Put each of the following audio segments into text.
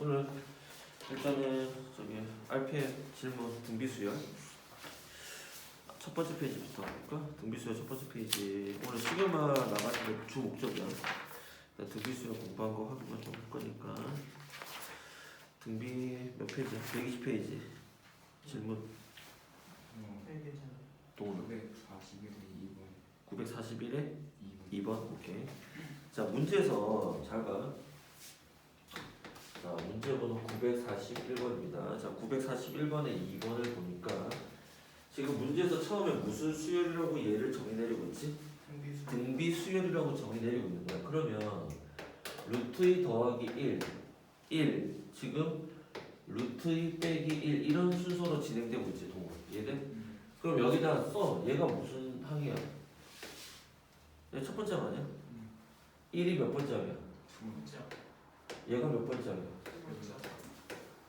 오늘 일단은 저기 RPM 질문 등비수열 첫 번째 페이지부터 볼까? 등비수열 첫 번째 페이지. 오늘 시그마 나가는 게 주 목적이야. 등비수열 공부한 거 확인만 좀 할 거니까. 등비 몇 페이지? 120페이지 질문. 동훈아 941에 2번. 오케이. 자, 문제에서 잘 봐. 자, 문제 번호 941번입니다. 자, 941번에 2번을 보니까 지금 문제에서 처음에 무슨 수열이라고 얘를 정의 내리고 있지? 등비 수열이라고 정의 내리고 있는 거야. 그러면 루트 2 더하기 1 지금 루트 2 빼기 1 이런 순서로 진행되고 있지, 동호. 이해돼? 그럼 여기다 써. 얘가 무슨 항이야? 얘 첫 번째 항 아니야? 1이 몇 번째 항이야? 얘가 몇 번째 항이야?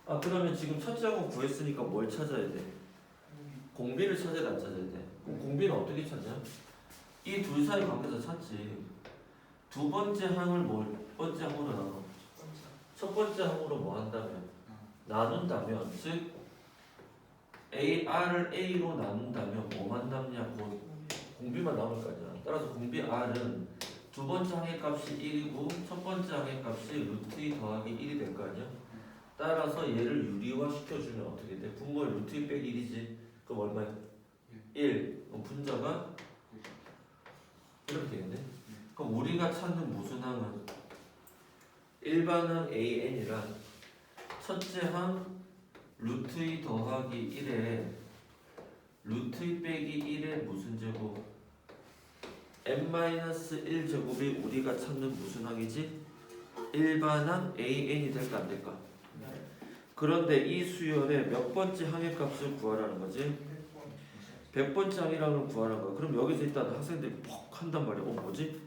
아, 그러면 지금 첫째 항은 구했으니까 뭘 찾아야 돼? 공비를 찾아야 돼, 안 찾아야 돼? 그럼 공비는 어떻게 찾냐? 이 둘 사이 관계에서 찾지. 두 번째 항을 몇 번째 항으로 나눠? 첫 번째 항으로 뭐 한다면? 나눈다면, 즉 R을 A로 나눈다면 뭐만 남냐? 공비만 남을 거 아니야. 따라서 공비 R은 두 번째 항의 값이 1이고 첫 번째 항의 값이 루트 2 더하기 1이 될 거 아니야? 따라서 얘를 유리화 시켜주면 어떻게 돼? 분모의 루트 2 빼기 1이지. 그럼 얼마야? 1. 그럼 분자가 이렇게 되겠네. 그럼 우리가 찾는 무슨 항은 일반항 AN이란 첫째 항 루트 2 더하기 1에 루트 2 빼기 1의 무슨 제곱? n-1 제곱이 우리가 찾는 무슨 항이지? 일반항 AN이 될까 안 될까? 그런데 이 수열의 몇 번째 항의 값을 구하라는 거지? 100번째 항이라는 걸 구하라는 거야. 그럼 여기서 일단 학생들이 퍽 한단 말이야. 뭐지?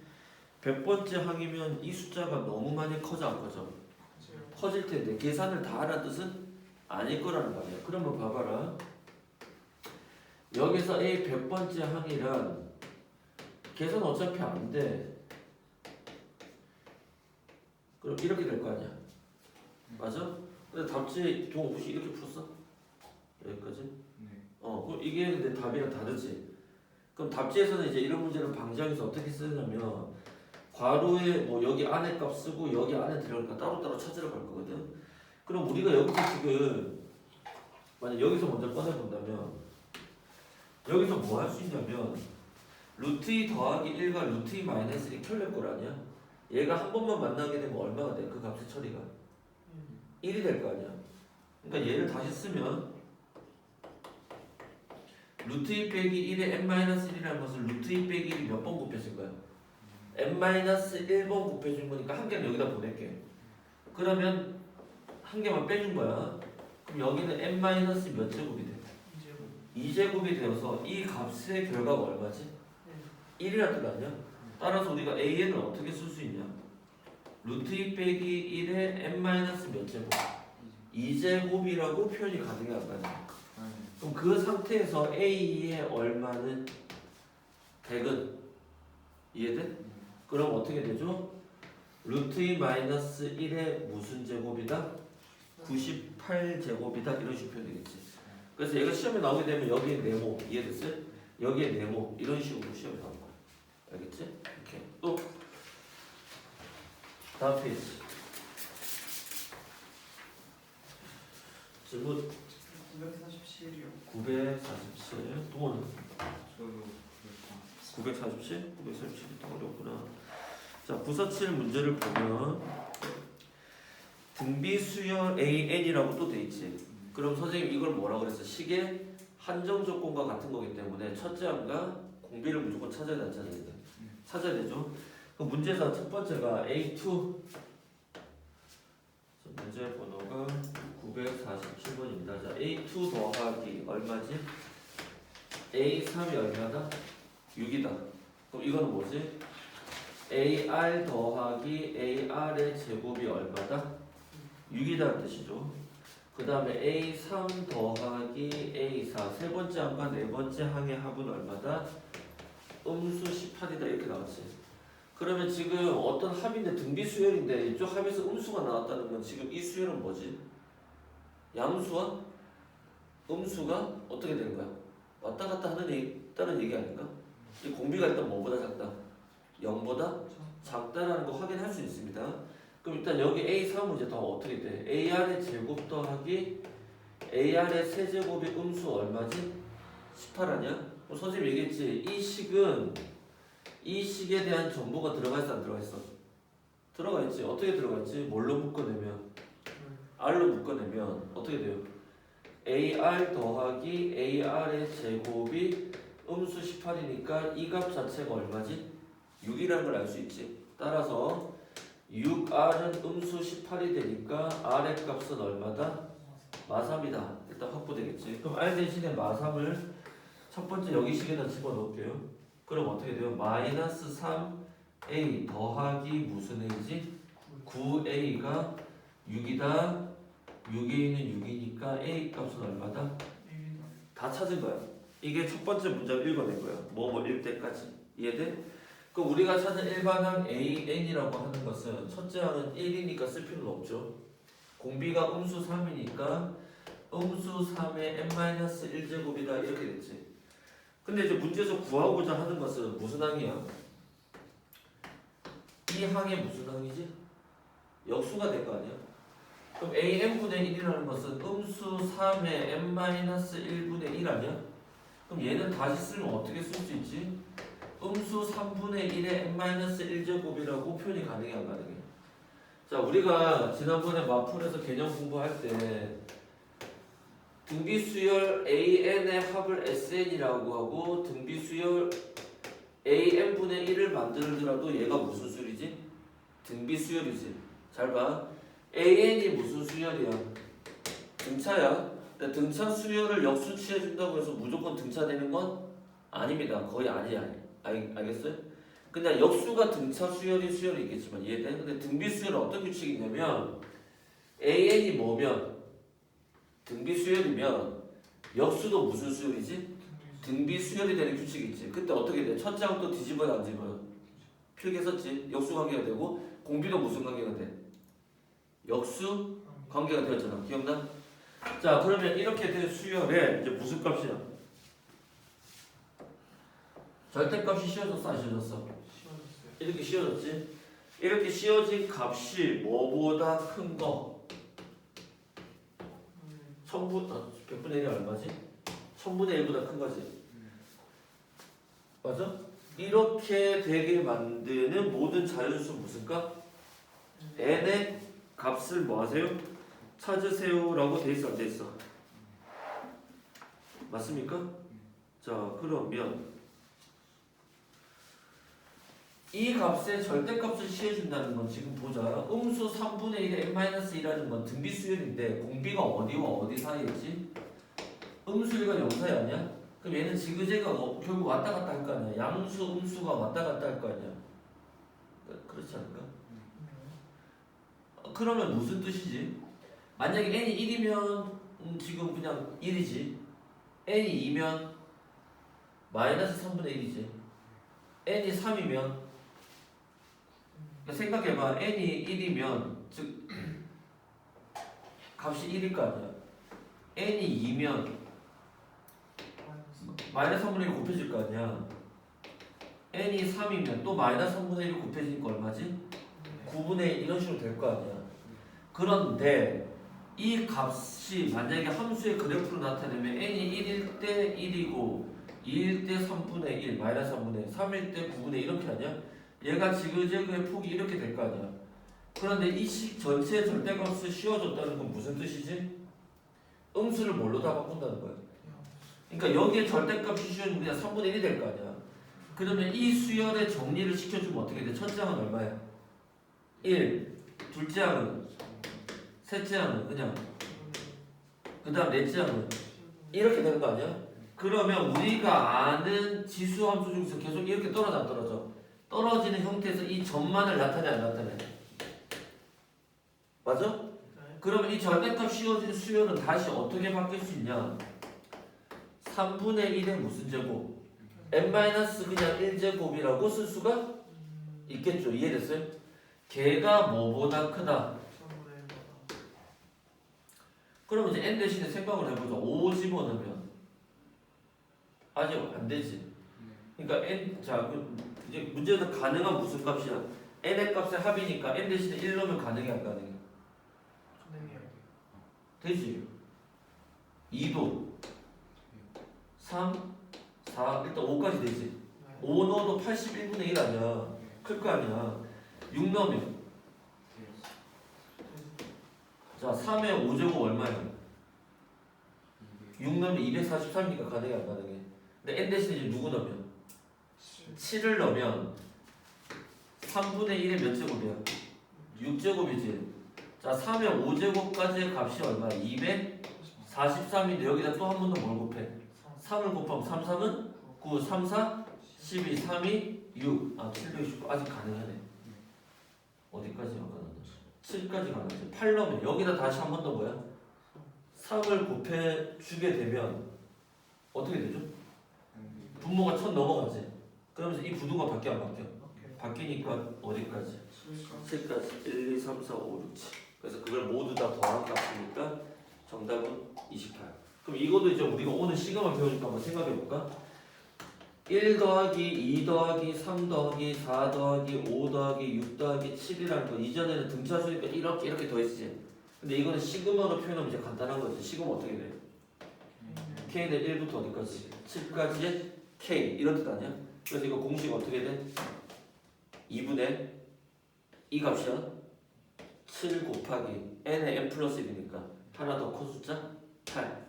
100번째 항이면 이 숫자가 너무 많이 커져 안 커져? 커질 텐데 계산을 다 하라는 뜻은 아닐 거라는 말이야. 그러면 봐봐라. 여기서 A 100번째 항이란 계산 어차피 안 돼. 그럼 이렇게 될 거 아니야. 맞아? 근데 답지 동 혹시 이렇게 풀었어? 여기까지? 그럼 이게 근데 답이랑 다르지. 그럼 답지에서는 이제 이런 문제는 방지하면서 어떻게 쓰냐면 괄호에 뭐 여기 안에 값 쓰고 여기 안에 들어가니까 따로따로 찾으러 갈 거거든. 그럼 우리가 여기서 지금 만약 여기서 먼저 꺼내 본다면 여기서 뭐 할 수 있냐면 루트 2 더하기 1과 루트 2 마이너스 1 켤낼 걸 아니야? 얘가 한 번만 만나게 되면 얼마가 돼? 그 값의 처리가 1이 될 거 아니야. 그러니까 얘를 다시 쓰면 루트 2 빼기 1에 n-1이라는 것은 루트 2 빼기 1이 몇 번 곱해진 거야? n-1번 곱해준 거니까 한 개는 여기다 보낼게. 그러면 한 개만 빼준 거야. 그럼 여기는 n-몇 제곱이 돼? 2제곱이 되어서 이 값의 결과가 얼마지? 1이라는 뜻 아니야? 따라서 우리가 AN을 어떻게 쓸 수 있냐? 루트 2 빼기 1에 n-몇 제곱? 2제곱이라고 표현이 가능해 안 가능해? 그럼 그 상태에서 A의 얼마는 100은 이해돼? 그럼 어떻게 되죠? 루트 2 마이너스 1의 무슨 제곱이다? 98제곱이다 이런 식으로 표현되겠지. 그래서 얘가 시험에 나오게 되면 여기에 네모 이해됐어요? 여기에 네모 이런 식으로 시험에 나올 거야. 알겠지? 이렇게 또 다음 페이지 질문 947이요. 947 동원은 947? 947이 더 어렵구나. 자, 947 문제를 보면 등비 수열 AN이라고 또 돼 있지. 그럼 선생님 이걸 뭐라고 그랬어? 식의 한정 조건과 같은 거기 때문에 첫째 항과 공비를 무조건 찾아야 돼, 안 찾아야 돼? 찾아야 되죠. 그럼 문제에서 첫 번째가 A2 문제 번호가 947번입니다. 자, A2 더하기 얼마지? A3이 얼마다? 6이다. 그럼 이거는 뭐지? AR 더하기 AR의 제곱이 얼마다? 6이다는 뜻이죠. 그 다음에 A3 더하기 A4 세 번째 항과 네 번째 항의 합은 얼마다? 음수 18이다 이렇게 나왔지. 그 그러면 지금 어떤 합인데 등비 수열인데 이쪽 합에서 음수가 나왔다는 건 지금 이 수열은 뭐지? 양수와 음수가 어떻게 되는 거야? 왔다 갔다 하는 다른 얘기 아닌가? 이 공비가 일단 뭐보다 작다? 0보다 작다라는 거 확인할 수 있습니다. 그럼 일단 여기 A3은 이제 더 어떻게 돼? AR의 제곱 더하기 AR의 세제곱의 음수 얼마지? 18 아니야? 선생님 얘기했지? 이 식에 대한 정보가 들어가 있어 안 들어가 있어? 들어가 있지. 어떻게 들어가 있지? 뭘로 묶어내면? R로 묶어내면 어떻게 돼요? AR 더하기 AR의 제곱이 음수 18이니까 이 값 자체가 얼마지? 6이라는 걸 알 수 있지. 따라서 6R은 음수 18이 되니까 R의 값은 얼마다? 마삼이다. 일단 확보되겠지. 그럼 R 대신에 마삼을 첫 번째 여기 식에다 집어넣을게요. 그럼 어떻게 돼요? 마이너스 3A 더하기 무슨 A지? 9A가 6이다. 6A는 6이니까 A 값은 얼마다? 다 찾은 거야. 이게 첫 번째 문장을 읽어낸 거야. 뭐뭐 일 때까지. 이해돼? 그럼 우리가 찾은 일반항 AN이라고 하는 것은 첫째 항은 1이니까 쓸 필요는 없죠. 공비가 음수 3이니까 음수 3의 n-1제곱이다 이렇게 됐지. 근데 이제 문제에서 구하고자 하는 것은 무슨 항이야? 이 항이 무슨 항이지? 역수가 될 거 아니야? 그럼 AN분의 1이라는 것은 음수 3의 n-1분의 1 아니야? 그럼 얘는 다시 쓰면 어떻게 쓸 수 있지? 음수 3분의 1의 n-1제곱이라고 표현이 가능해 안 가능해? 자, 우리가 지난번에 마풀에서 개념 공부할 때 등비수열 AN의 합을 SN이라고 하고 등비수열 AN분의 1을 만들더라도 얘가 무슨 수열이지? 등비수열이지. 잘 봐. AN이 무슨 수열이야? 등차야. 근데 등차 수열을 역수 취해준다고 해서 무조건 등차되는 건 아닙니다. 거의 아니야. 알겠어요? 그냥 역수가 등차 수열이 있겠지만 이해돼? 근데 등비 수열은 어떤 규칙이냐면 AN이 뭐면 등비 수열이면 역수도 무슨 수열이지? 등비 수열이 되는 규칙이 있지. 그때 어떻게 돼? 첫째 항 또 뒤집어야 안 뒤집어요? 필기 썼지. 역수 관계가 되고 공비도 무슨 관계가 돼? 역수 관계가 되었잖아. 기억나? 자, 그러면 이렇게 된 수열에 이제 무슨 값이야? 절대값이 씌워졌어 안 씌워졌어? 이렇게 씌워졌지? 이렇게 씌워진 값이 뭐보다 큰 거? 100분의 1이 얼마지? 1000분의 1보다 큰 거지? 맞아? 이렇게 되게 만드는 모든 자연수 무슨 값? n의 값을 뭐 하세요? 찾으세요 라고 돼 있어 안 돼 있어? 맞습니까? 자, 그러면 이 값의 절대값을 씌워준다는 건 지금 보자. 음수 3분의 1의 n-1이라는 건 등비수열인데 공비가 어디와 어디 사이였지? 음수일과 영사이 아니야? 그럼 얘는 지그재가 결국 왔다 갔다 할 거 아니야? 양수, 음수가 왔다 갔다 할 거 아니야? 그렇지 않을까? 그러면 무슨 뜻이지? 만약에 n이 1이면 지금 그냥 1이지. n이 2면 마이너스 3분의 1이지. n이 3이면 생각해봐. n이 1이면 즉 값이 1일 거 아니야. n이 2면 마이너스 3분의 1 곱해질 거 아니야. n이 3이면 또 마이너스 3분의 1 곱해지니까 얼마지? 9분의 1 이런 식으로 될 거 아니야. 그런데 이 값이 만약에 함수의 그래프로 나타내면 n이 1일 때 1이고 2일 때 3분의 1, 마이너스 3분의 1, 3일 때 9분의 1 이렇게 하냐? 얘가 지그재그의 폭이 이렇게 될 거 아니야. 그런데 이 식 전체의 절대값을 씌워줬다는 건 무슨 뜻이지? 음수를 뭘로 다 바꾼다는 거야. 그러니까 여기에 절대값이 씌워주면 그냥 3분의 1이 될 거 아니야. 그러면 이 수열의 정리를 시켜주면 어떻게 돼? 첫째 항은 얼마야? 1. 둘째 항은? 셋째 항은? 그냥 그 다음 넷째 항은? 이렇게 되는 거 아니야? 그러면 우리가 아는 지수함수 중에서 계속 이렇게 떨어져 안 떨어져? 떨어지는 형태에서 이 점만을 나타내 안 나타내? 맞아? 그러면 이 절대값 씌워진 수열은 다시 어떻게 바뀔 수 있냐? 3분의 1의 무슨 제곱? n- 그냥 1제곱이라고 쓸 수가 있겠죠. 이해됐어요? 걔가 뭐보다 크다. 3분의 1보다. 그러면 이제 n 대신에 생각을 해보자. 5 집어넣으면 아직 안 되지. 그러니까 n 자 이제 문제에서 가능한 무슨 값이야? n의 값의 합이니까 n 대신에 1 넣으면 가능해 안 가능해? 가능해요. 되지. 2도 3, 4 일단 5까지 되지. 5 넣어도 81분의 1 아니야. 클 거 아니야. 6 넣으면 자 3의 5제곱 얼마야? 6 넣으면 243이니까 가능해 안 가능해? 근데 n 대신에 이제 누구 넣으면? 7을 넣으면 3분의 1의 몇 제곱이야? 6제곱이지. 자 3의 5제곱까지의 값이 얼마야? 243인데 여기다 또 한 번 더 뭘 곱해? 3을 곱하면 3, 3은 9, 3, 4, 12, 3, 2, 6. 아 769 아직 가능하네. 어디까지 가능하냐? 7까지 가능하지. 8 넣으면 여기다 다시 한 번 더 뭐야? 3을 곱해 주게 되면 어떻게 되죠? 분모가 1000 넘어가지. 그러면서 이 부두가 바뀌어 안 바뀌어? 바뀌니까 어디까지? 7까지 1, 2, 3, 4, 5, 6, 7. 그래서 그걸 모두 다 더한 값이니까 정답은 28. 그럼 이것도 이제 우리가 오늘 시간을 배우니까 한번 생각해 볼까? 1 더하기 2 더하기 3 더하기 4 더하기 5 더하기 6 더하기 7이라는 거 이전에는 등차수니까 이렇게 더했지. 근데 이거는 시그마로 표현하면 이제 간단한 거지. 시그마 어떻게 돼? K는 1부터 어디까지? 7까지의 K 이런 뜻 아니야? 그래서 이거 공식 어떻게 돼? 2분의 이 값이야 7 곱하기 n의 n 플러스 1이니까 하나 더 커 숫자 8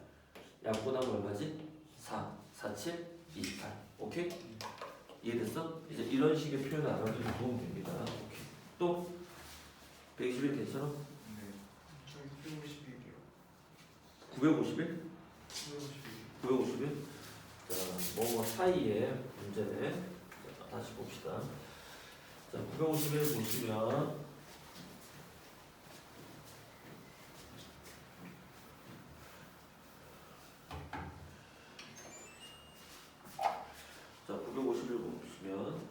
약분하면 얼마지? 4, 4, 7, 28 오케이? 이해됐어? 이제 이런 식의 표현 알아두면 도움 됩니다. 오케이. 또 121 괜찮아? 저희 951이요. 951? 951. 951? 자, 뭐뭐 사이에 문제네. 자, 다시 봅시다. 자, 951 보시면 자, 951 보시면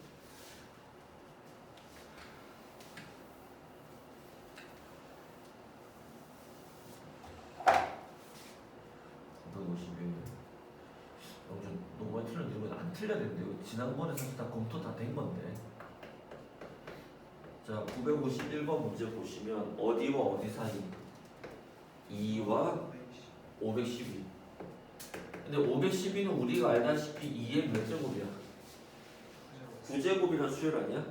951 너무 많이 틀렸는데 이거 안 틀려야 되는데 이거 지난번에 사실 다 검토 다 된 건데. 자, 951번 문제 보시면 어디와 어디 사이? 2와 512. 근데 512는 우리가 알다시피 2의 몇 제곱이야? 9제곱이라는 수열 아니야?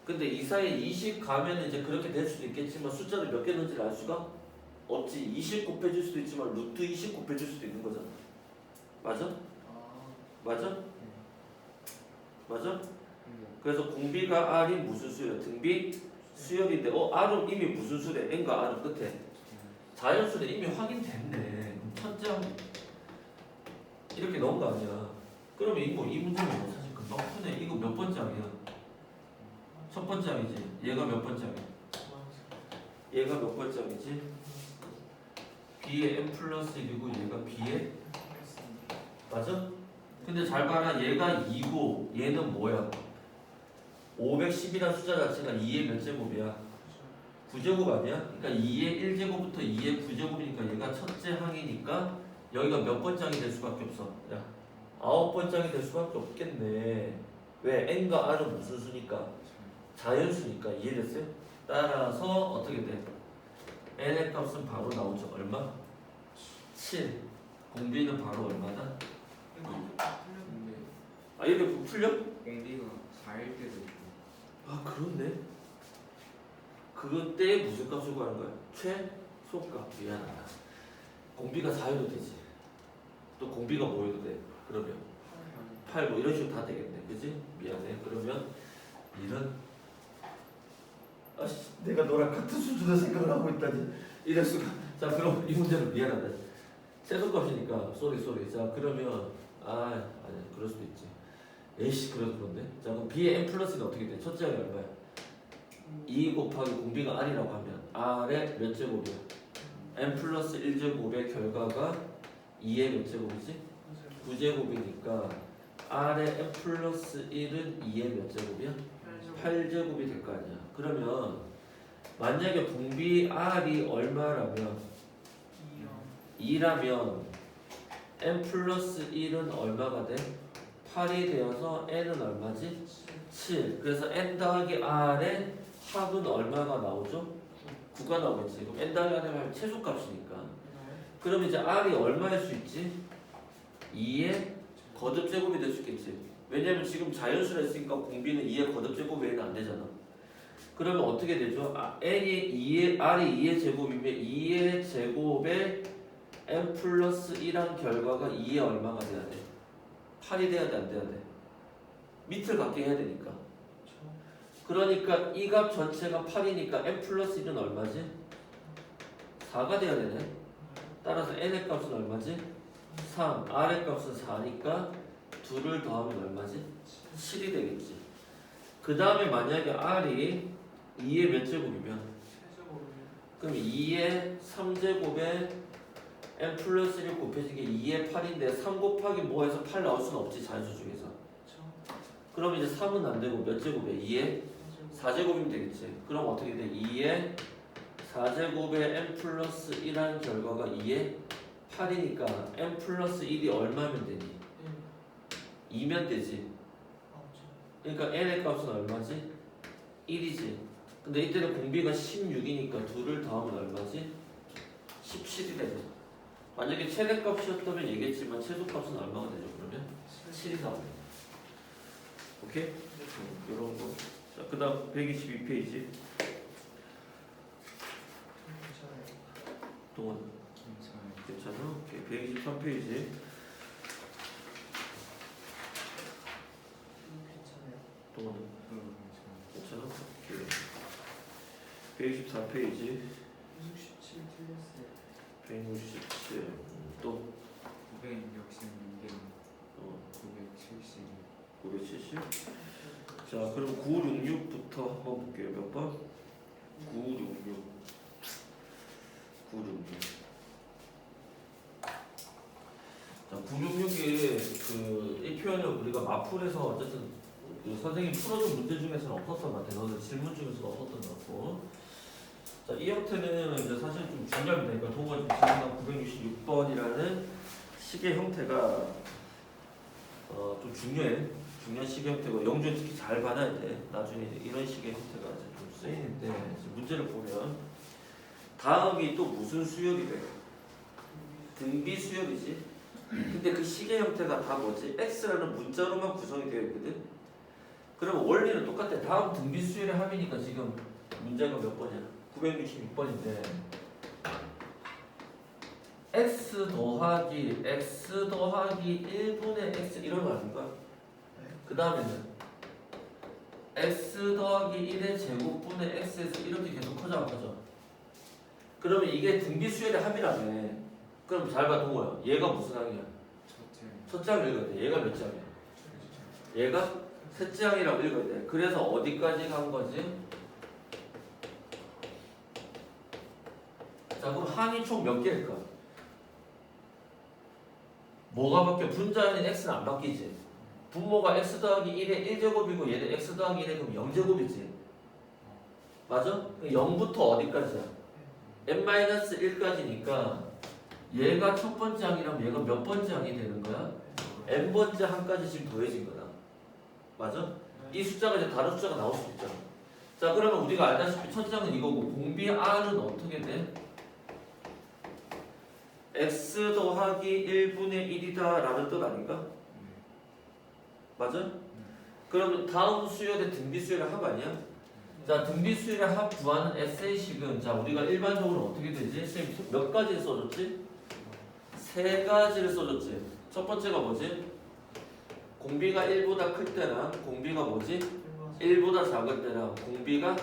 근데 이 사이에 20 가면 이제 그렇게 될 수도 있겠지만 숫자를 몇 개 넣는지를 알 수가 없지. 20 곱해줄 수도 있지만 루트 20 곱해줄 수도 있는 거잖아. 맞아? 맞아? 맞아? 그래서 공비가 R이 무슨 수열? 등비 수열인데 R은 이미 무슨 수래? N과 R은 끝에 자연수래 이미 확인됐네. 첫째 항 이렇게 넣은 거 아니야. 그러면 이 문제는 뭐 사실 금방 푸네. 이거 몇 번째 항이야? 첫 번째 항이지. 얘가 몇 번째 항이야? 얘가 몇 번째 항이지? B의 n 플러스 1이고 얘가 B의 맞아? 근데 잘 봐라. 얘가 2고 얘는 뭐야? 510이라는 숫자 자체가 2의 몇 제곱이야? 9제곱 아니야? 그러니까 2의 1제곱부터 2의 9제곱이니까 얘가 첫째 항이니까 여기가 몇 번째 항이 될 수밖에 없어? 야, 9번째 항이 될 수밖에 없겠네. 왜? n과 r은 무슨 수니까? 자연수니까. 이해됐어요? 따라서 어떻게 돼? n의 값은 바로 나오죠. 얼마? 7. 공비는 바로 얼마다? 아 이렇게 풀려? 공비가 4일 때도 있고. 아 그렇네. 그때 무슨 값을 구하는 거야? 최소값. 미안하다. 공비가 4여도 되지. 또 공비가 뭐여도 돼? 그러면 8 뭐 이런 식으로 다 되겠네. 그지? 미안해. 그러면 이런 아씨 내가 너랑 같은 수준의 생각을 하고 있다니 이럴 수가. 자 그럼 이 문제는 미안하다. 최소값이니까 쏘리. 자 그러면 아니 그럴 수도 있지. 에이씨 그런데. 자 그럼 B의 n 플러스는 어떻게 돼? 첫째 항이 얼마야? 2 곱하기 공비가 R이라고 하면 R의 몇 제곱이야? n 플러스 1제곱의 결과가 2의 몇 제곱이지? 9제곱이니까 R의 n 플러스 1은 2의 몇 제곱이야? 8제곱이 될 거 아니야. 그러면 만약에 공비 R이 얼마라면 2라면 n 플러스 1은 얼마가 돼? 8이 되어서 n은 얼마지? 7. 그래서 n 더하기 r의 합은 얼마가 나오죠? 9가 나오겠지. 그럼 n 더하기 r의 합이 최소값이니까. 그럼 이제 r이 얼마일 수 있지? 2의 거듭제곱이 될 수 있겠지. 왜냐면 지금 자연수라 했으니까 공비는 2의 거듭제곱 외에는 안 되잖아. 그러면 어떻게 되죠? r이 2의 제곱이면 2의 제곱에 n 플러스 1한 결과가 2의 얼마가 돼야 돼? 8이 돼야 돼, 안 돼야 돼? 밑을 갖게 해야 되니까. 그러니까 이 값 전체가 8이니까 n 플러스 1은 얼마지? 4가 돼야 되네. 따라서 n의 값은 얼마지? 3. r의 값은 4니까 2를 더하면 얼마지? 7이 되겠지. 그 다음에 만약에 r이 2의 몇 제곱이면? 그럼 2의 3제곱에 n 플러스 1 곱해진 게 2의 8인데 3 곱하기 뭐 해서 8 나올 수는 없지, 자연수 중에서. 그럼 이제 3은 안 되고 몇 제곱이야? 2의 4제곱이면 되겠지. 그럼 어떻게 돼? 2의 4제곱에 n 플러스 1한 결과가 2의 8이니까 n 플러스 1이 얼마면 되니? 2면 되지. 그러니까 n의 값은 얼마지? 1이지. 근데 이때는 공비가 16이니까 2를 더하면 얼마지? 17이 되죠. 만약에 최대값이었다면 얘기했지만 최소값은 얼마가 되죠? 그러면 7이 나옵니다. 오케이? 이런 거. 자, 그 다음 122페이지. 동원 괜찮아? 오케이. 123페이지. 동원 괜찮아? 오케이. 124페이지. 167. 또 966개 970 970. 자, 그럼 966부터 한번 볼게요. 몇 번? 966. 966. 자, 966이 이 표현을 우리가 마풀에서 어쨌든 그 선생님 풀어준 문제 중에서는 없었던 것 같아. 너는 질문 중에서도 없었던 것 같고. 자, 이 형태는 이제 사실 좀 중요합니다. 그러니까 동호가 지금 966번이라는 시계 형태가 좀 중요한 시계 형태고 영주에 특히 잘 받아야 돼. 나중에 이제 이런 식의 형태가 이제 좀 쓰이는데 이제 문제를 보면 다음이 또 무슨 수열이 돼? 등비 수열이지. 근데 그 시계 형태가 다 뭐지? x라는 문자로만 구성이 되어 있거든. 그러면 원리는 똑같아. 다음 등비 수열의 합이니까 지금 문제가 몇 번이야? 966번인데 x 더하기 1분의 x 이런 거 아닌가? 그 다음에는 x 더하기 1의 제곱분의 x에서 이렇게 계속 커져가죠. 그러면 이게 등비수열의 합이라며. 그럼 잘 봐, 동호야. 얘가 무슨 항이야? 첫째 항 읽어야 돼. 얘가 몇 장이야? 얘가 셋째 항이라고 읽어야 돼. 그래서 어디까지 간 거지? 자, 그럼 항이 총 몇 개일까? 뭐가 바뀌어? 분자인 x는 안 바뀌지. 분모가 x 더하기 1의 1제곱이고 얘는 x 더하기 1의 그럼 0제곱이지. 맞아? 0부터 어디까지야? n-1까지니까 얘가 첫 번째 항이라면 얘가 몇 번째 항이 되는 거야? n번째 항까지 지금 더해진 거다. 맞아? 이 숫자가 이제 다른 숫자가 나올 수 있잖아. 자, 그러면 우리가 알다시피 첫째 항은 이거고 공비 r은 어떻게 돼? x 더하기 1분의 1이다 라는 뜻 아닌가? 맞아? 그러면 다음 수열의 등비 수열의 합 아니야? 자, 등비 수열의 합 구하는 에세이식은 자 우리가 일반적으로 어떻게 되지? 선생님 몇 가지를 써줬지? 세 가지를 써줬지. 첫 번째가 뭐지? 공비가 1보다 클 때랑 공비가 뭐지? 1보다 작을 때랑 공비가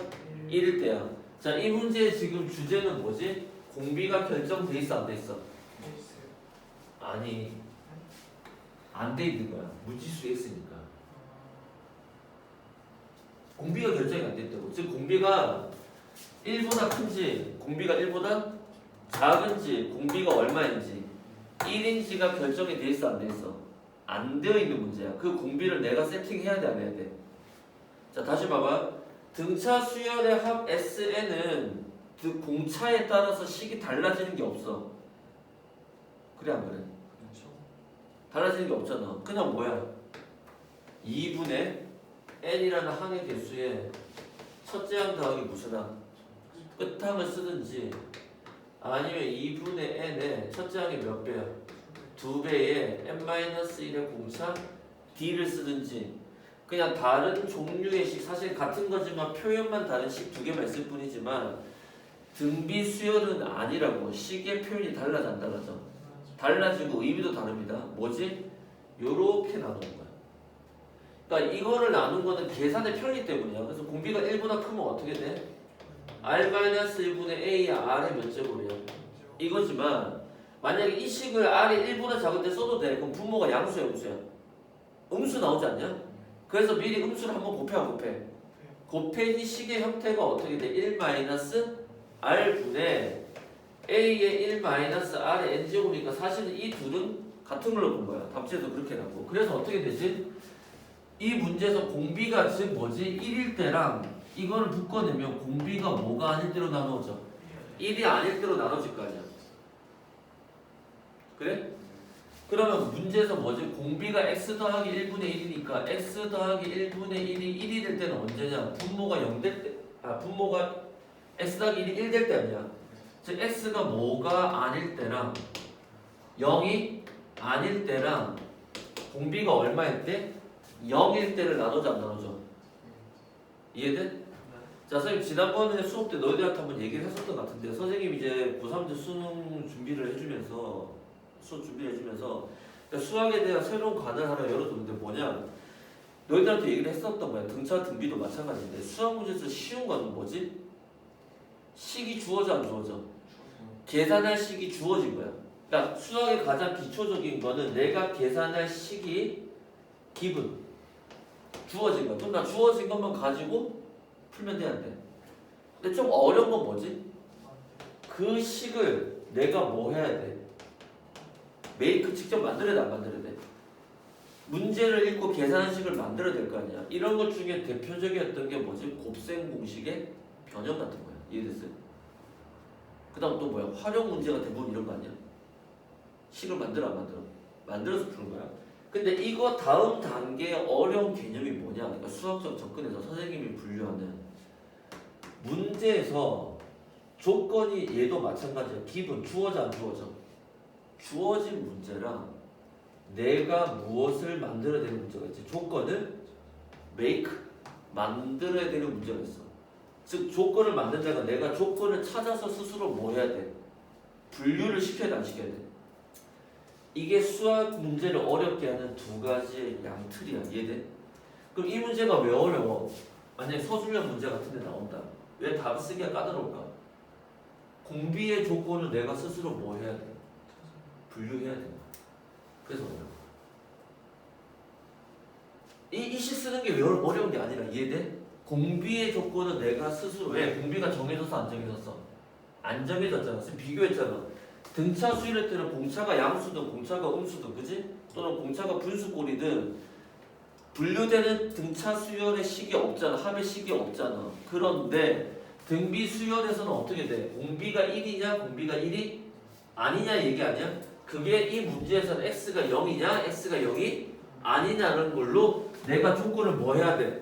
1일 때야. 자, 이 문제의 지금 주제는 뭐지? 공비가 결정돼 있어 안 돼 있어? 아니, 안 돼 있는 거야. 무지수 x니까. 공비가 결정이 안 됐다고. 즉 공비가 1보다 큰지 공비가 1보다 작은지 공비가 얼마인지 1인지가 결정이 돼 있어 안 돼 있어? 안 되어 있는 문제야. 그 공비를 내가 세팅해야 돼 안 해야 돼? 자 다시 봐봐. 등차 수열의 합 SN은 그 공차에 따라서 식이 달라지는 게 없어. 그래 안 그래? 그렇죠. 달라지는 게 없잖아. 그냥 뭐야? 2분의 n이라는 항의 개수에 첫째 항 더하기 무슨 항? 끝항을 쓰든지 아니면 2분의 n에 첫째 항이 몇 배야? 2배의 n-1의 공차 d를 쓰든지 그냥 다른 종류의 식 사실 같은 거지만 표현만 다른 식 두 개만 있을 뿐이지만 등비 수열은 아니라고. 식의 표현이 달라져 안 달라져? 달라지고 의미도 다릅니다. 뭐지? 요렇게 나누는 거야. 그러니까 이거를 나눈 거는 계산의 편리 때문이야. 그래서 공비가 1보다 크면 어떻게 돼? r-1분의 a의 r의 몇 제곱이야? 이거지만 만약에 이 식을 r이 1보다 작을 때 써도 돼. 그럼 분모가 양수야 음수야? 음수 나오지 않냐? 그래서 미리 음수를 한번 곱해. 곱해지 식의 형태가 어떻게 돼? 1-r분의 a의 1-r의 n제곱이니까 사실은 이 둘은 같은 걸로 본 거야. 답지에서 그렇게 나고. 그래서 어떻게 되지? 이 문제에서 공비가 즉 뭐지? 1일 때랑 이거를 묶어내면 공비가 뭐가 아닐 때로 나누어져? 1이 아닐 때로 나눠질 거 아니야. 그래? 그러면 문제에서 뭐지? 공비가 x 더하기 1분의 1이니까 x 더하기 1분의 1이 1이 될 때는 언제냐? 분모가 0 될 때, 분모가 x 더하기 1이 1 될 때 아니야. 즉 x가 뭐가 아닐 때랑 0이 아닐 때랑 공비가 얼마일 때? 0일 때를 나누자 안 나누죠? 이해돼? 자 선생님 지난번에 수업 때 너희들한테 한번 얘기를 했었던 것 같은데 선생님이 이제 고3들 수능 준비를 해주면서 수업 준비를 해주면서 수학에 대한 새로운 관을 하나 열어줬는데 뭐냐 너희들한테 얘기를 했었던 거야. 등차 등비도 마찬가지인데 수학 문제에서 쉬운 거는 뭐지? 식이 주어져 안 주어져? 계산할 식이 주어진 거야. 그러니까 수학의 가장 기초적인 거는 내가 계산할 식이 기분 주어진 거야. 그럼 나 주어진 것만 가지고 풀면 돼 안 돼? 근데 좀 어려운 건 뭐지? 그 식을 내가 뭐 해야 돼? 메이크 직접 만들어야 돼 안 만들어야 돼? 문제를 읽고 계산한 식을 만들어야 될 거 아니야. 이런 것 중에 대표적이었던 게 뭐지? 곱셈 공식의 변형 같은 거야. 이해됐어요? 그 다음 또 뭐야? 활용 문제가 대부분 이런 거 아니야? 식을 만들어 안 만들어? 만들어서 푸는 거야. 근데 이거 다음 단계의 어려운 개념이 뭐냐? 그러니까 수학적 접근에서 선생님이 분류하는 문제에서 조건이 얘도 마찬가지야. 기본 주어져 안 주어져? 주어진 문제랑 내가 무엇을 만들어야 되는 문제가 있지. 조건을 make 만들어야 되는 문제가 있어. 즉 조건을 만든다가 내가 조건을 찾아서 스스로 뭐 해야 돼? 분류를 시켜야 돼 안 시켜야 돼? 이게 수학 문제를 어렵게 하는 두 가지의 양틀이야. 이해돼? 그럼 이 문제가 왜 어려워? 만약에 서술형 문제 같은 데 나온다. 왜 답 쓰기가 까다로울까? 공비의 조건을 내가 스스로 뭐 해야 돼? 분류해야 된다. 그래서 어려워. 이 시 쓰는 게 왜 어려운 게 아니라 이해돼? 공비의 조건은 내가 스스로 왜? 공비가 정해졌어 안 정해졌어? 안 정해졌잖아. 지금 비교했잖아. 등차 수일할 때는 공차가 양수든 공차가 음수든 그지? 또는 공차가 분수꼴이든 분류되는 등차 수열의 식이 없잖아. 합의 식이 없잖아. 그런데 등비 수열에서는 어떻게 돼? 공비가 1이냐 공비가 1이 아니냐 얘기 아니야? 그게 이 문제에서는 x가 0이냐 x가 0이 아니냐는 걸로 내가 조건을 뭐 해야 돼?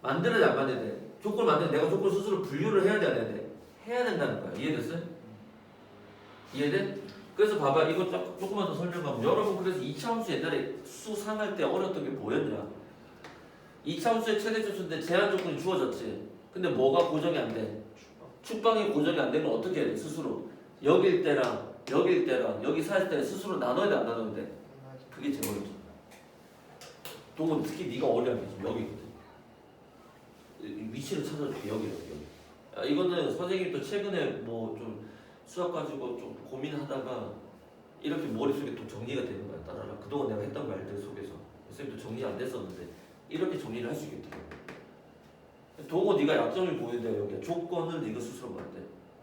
만들어야 돼 안 만들어야 돼? 조건을 만들면 내가 조건 스스로 분류를 해야 돼 안 해야 돼? 해야 된다는 거야. 이해됐어요? 이해돼? 그래서 봐봐 이거 조금만 더 설명하면 여러분 그래서 2차 함수 옛날에 수 상할 때 어려웠던 게 뭐였냐? 2차 함수의 최대 조수인데 제한 조건이 주어졌지. 근데 뭐가 고정이 안 돼? 축방이 고정이 안 되면 어떻게 해야 돼? 스스로 여길 때랑 여기 살 때 스스로 나눠야 돼 안 나눠야 돼? 그게 제일 어렵죠. 동은 특히 네가 어려운 게 지금 여기거든. 위치를 찾아줄게 여기. 이거는 선생님도 최근에 뭐 좀 수학 가지고 좀 고민하다가 이렇게 머릿속에 또 정리가 되는 거야. 따라라. 그동안 내가 했던 말들 속에서 선생님도 정리 안 됐었는데 이렇게 정리를 할 수 있겠더라고. 동호 네가 약점을 보여야 여기 조건을 네가 스스로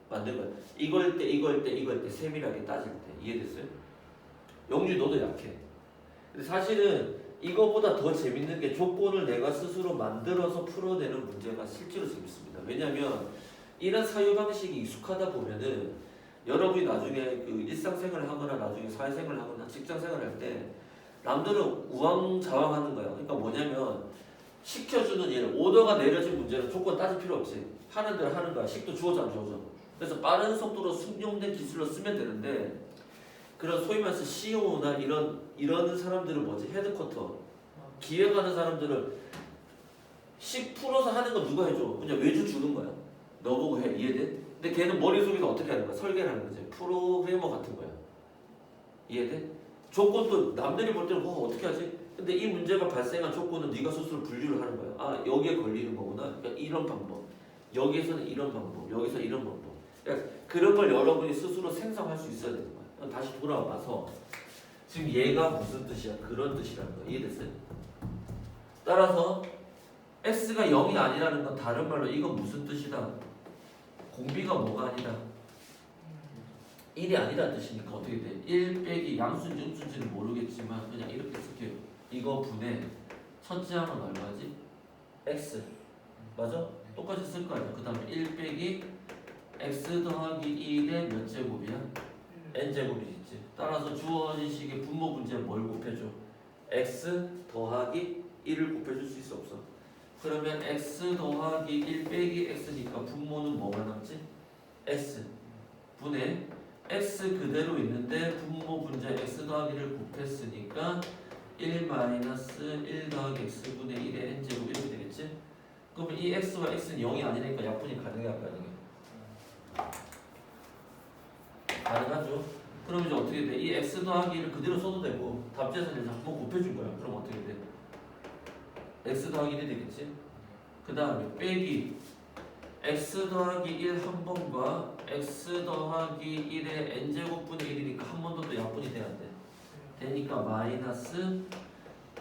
만든 거야. 이걸 때 세밀하게 따질 때 이해됐어요? 영주 너도 약해. 근데 사실은 이거보다 더 재밌는 게 조건을 내가 스스로 만들어서 풀어내는 문제가 실제로 재밌습니다. 왜냐하면 이런 사유 방식이 익숙하다 보면은 여러분이 나중에 그 일상생활을 하거나 나중에 사회생활을 하거나 직장생활을 할 때 남들은 우왕좌왕하는 거야. 그러니까 뭐냐면 시켜주는 일, 오더가 내려진 문제는 조건 따질 필요 없지. 하는 대로 하는 거야. 식도 주어져 안 주어져. 그래서 빠른 속도로 숙련된 기술로 쓰면 되는데 그런 소위 말해서 CEO나 이런 사람들은 뭐지? 헤드쿼터 기획하는 사람들은 씩 풀어서 하는 건 누가 해줘? 그냥 외주 주는 거야. 너 보고 해. 이해돼? 근데 걔는 머릿속에서 어떻게 하는 거야? 설계를 하는 거지. 프로그래머 같은 거야. 이해돼? 조건도 남들이 볼 때는 어떻게 하지? 근데 이 문제가 발생한 조건은 네가 스스로 분류를 하는 거야. 아 여기에 걸리는 거구나. 그러니까 이런 방법. 여기에서는 이런 방법. 여기서 이런 방법. 그러니까 그런 걸 여러분이 스스로 생성할 수 있어야 되는 거야. 다시 돌아와서 지금 얘가 무슨 뜻이야? 그런 뜻이라는 거야. 이해됐어요? 따라서 x가 0이 아니라는 건 다른 말로 이건 무슨 뜻이다? 공비가 뭐가 아니다? 1이 아니라는 뜻이니까 어떻게 돼? 1 빼기 양수인지 음수인지는 모르겠지만 그냥 이렇게 쓸게요. 이거 분의 첫째 항은 얼마지? x 맞아? 똑같이 쓸 거 아니야. 그 다음에 1 빼기 x 더하기 1의 몇 제곱이야? n제곱이지. 따라서 주어진 식의 분모 분자에 뭘 곱해줘? x 더하기 1을 곱해줄 수 있어 없어? 그러면 x 더하기 1 빼기 x니까 분모는 뭐가 남지? s 분의 x 그대로 있는데 분모 분자 x 더하기를 곱했으니까 1 마이너스 1 더하기 x분의 1의 n제곱 이렇게 되겠지? 그러면 이 x와 x는 0이 아니니까 약분이 가능해 안 가능해? 가능하죠? 그럼 이제 어떻게 돼? 이 x 더하기 1을 그대로 써도 되고 답지에서는 자꾸 곱해준 거야. 그럼 어떻게 돼? x 더하기 1이 되겠지? 그 다음에 빼기 x 더하기 1 한 번과 x 더하기 1의 n제곱분의 1이니까 한 번 더 또 약분이 돼야 돼. 되니까 마이너스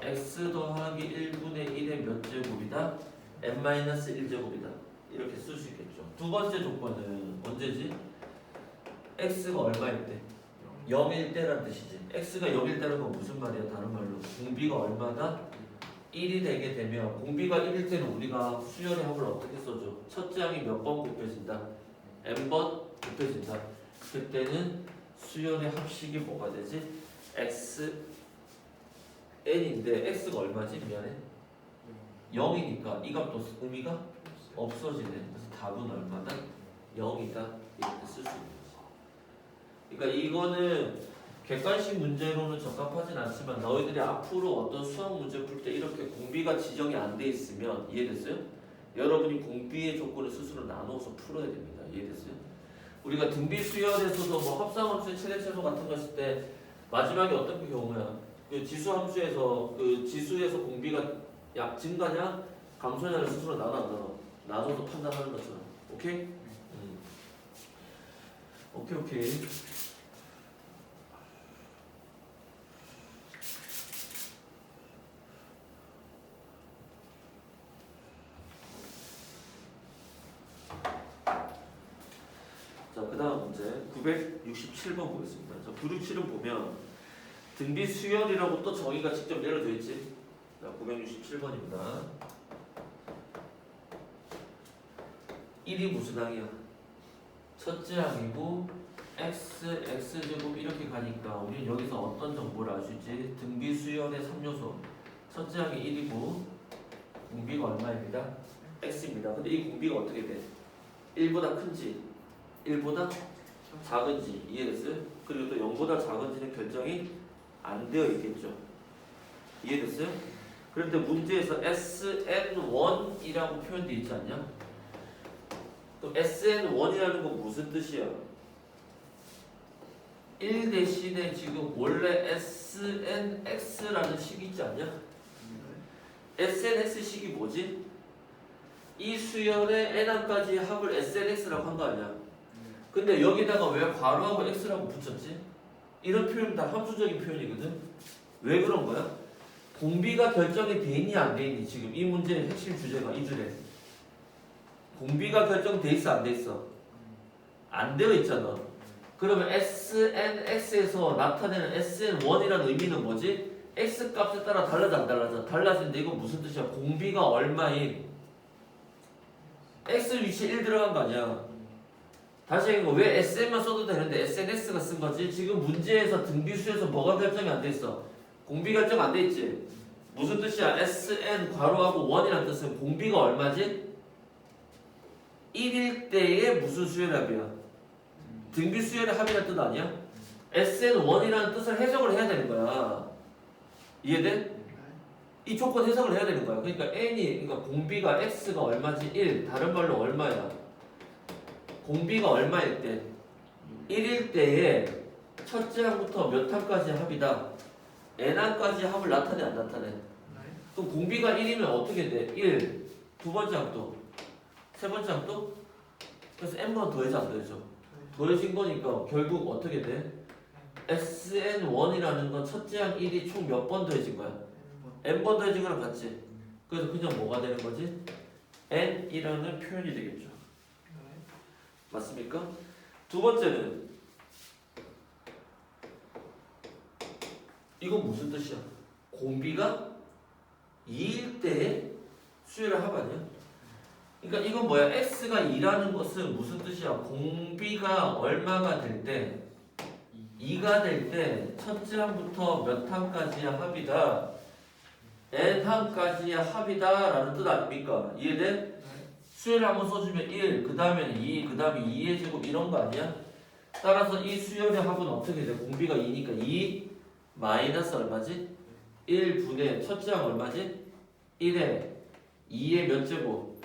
x 더하기 1분의 1의 몇 제곱이다? n-1제곱이다. 이렇게 쓸 수 있겠죠. 두 번째 조건은 언제지? x가 얼마일 때? 0일 때란 뜻이지. x가 0일 때는 건 무슨 말이야? 다른 말로 공비가 얼마다? 1이 되게 되면 공비가 1일 때는 우리가 수열의 합을 어떻게 써줘? 첫째 항이 몇 번 곱해진다? n번 곱해진다. 그때는 수열의 합식이 뭐가 되지? x n인데 x가 얼마지? 미안해 0이니까 이 값도 의미가 없어지네. 그래서 답은 얼마다? 0이다. 이렇게 쓸 수 있는 거지. 그러니까 이거는 객관식 문제로는 적합하진 않지만 너희들이 앞으로 어떤 수학 문제 풀 때 이렇게 공비가 지정이 안 돼 있으면 이해됐어요? 여러분이 공비의 조건을 스스로 나눠서 풀어야 됩니다. 이해됐어요? 우리가 등비 수열에서도 뭐 합성함수의 최대 최소 같은 거 했을 때 마지막에 어떤 경우야? 그 지수 함수에서 그 지수에서 공비가 증가냐 감소냐를 스스로 나눠서 판단하는 것처럼. 오케이? 오케이. 자, 그 다음 문제 967번 보겠습니다. 자, 967은 보면 등비 수열이라고 또 정의가 직접 내려져 있지. 자, 967번입니다. 1이 무슨 항이야? 첫째 항이고 x제곱 이렇게 가니까 우리는 여기서 어떤 정보를 알 수 있지? 등비 수열의 3요소 첫째 항이 1이고 공비가 얼마입니다? x입니다. 근데 이 공비가 어떻게 돼? 1보다 큰지 1보다 작은지 이해됐어요? 그리고 또 0보다 작은지는 결정이 안 되어 있겠죠. 이해됐어요? 그런데 문제에서 SN1이라고 표현되어 있지 않냐? 그럼 SN1이라는 건 무슨 뜻이야? 1 대신에 지금 원래 SNX라는 식이 있지 않냐? SNX식이 뭐지? 이 수열의 n항까지 합을 SNX라고 한 거 아니야? 근데 여기다가 왜 괄호하고 x라고 붙였지? 이런 표현은 다 함수적인 표현이거든? 왜 그런 거야? 공비가 결정이 돼 있니 안 돼 있니? 지금 이 문제의 핵심 주제가 이 줄에 공비가 결정돼 있어 안 돼 있어? 안 되어 있잖아. 그러면 SNX에서 나타내는 SN1이라는 의미는 뭐지? x 값에 따라 달라져 안 달라져? 달라지는데 이건 무슨 뜻이야? 공비가 얼마인 x 위치에 1 들어간 거 아니야. 다시 얘기해. 왜 SN만 써도 되는데 SNS가 쓴 거지? 지금 문제에서 등비수에서 뭐가 결정이 안 돼 있어? 공비 결정 안 돼 있지? 무슨 뜻이야? SN 괄호하고 1이라는 뜻은 공비가 얼마지? 1일 때의 무슨 수열의 합이야? 등비 수열의 합이라는 뜻 아니야? SN1이라는 뜻을 해석을 해야 되는 거야. 이해돼? 이 조건 해석을 해야 되는 거야. 그러니까 그러니까 공비가 X가 얼마지? 1. 다른 말로 얼마야? 공비가 얼마일 때? 1일 때에 첫째 항부터 몇 항까지의 합이다? n항까지의 합을 나타내 안 나타내? 네. 그럼 공비가 1이면 어떻게 돼? 1. 두 번째 항도? 세 번째 항도? 그래서 n번 더해져 안 더해져? 더해진 거니까 결국 어떻게 돼? SN1이라는 건 첫째 항 1이 총 몇 번 더해진 거야? n번 더해진 거랑 같지? 그래서 그냥 뭐가 되는 거지? n이라는 표현이 되겠죠. 맞습니까? 두 번째는 이건 무슨 뜻이야? 공비가 2일 때의 수열의 합 아니야? 그러니까 이건 뭐야? x가 2라는 것은 무슨 뜻이야? 공비가 얼마가 될 때 2가 될 때 첫째 항부터 몇 항까지의 합이다 n 항까지의 합이다 라는 뜻 아닙니까? 이해돼? 수열을 한번 써주면 1, 그 다음에는 2, 그 다음에 2의 제곱 이런 거 아니야? 따라서 이 수열의 합은 어떻게 돼? 공비가 2니까 2 마이너스 얼마지? 1분의 첫째 항 얼마지? 1에 2의 몇 제곱?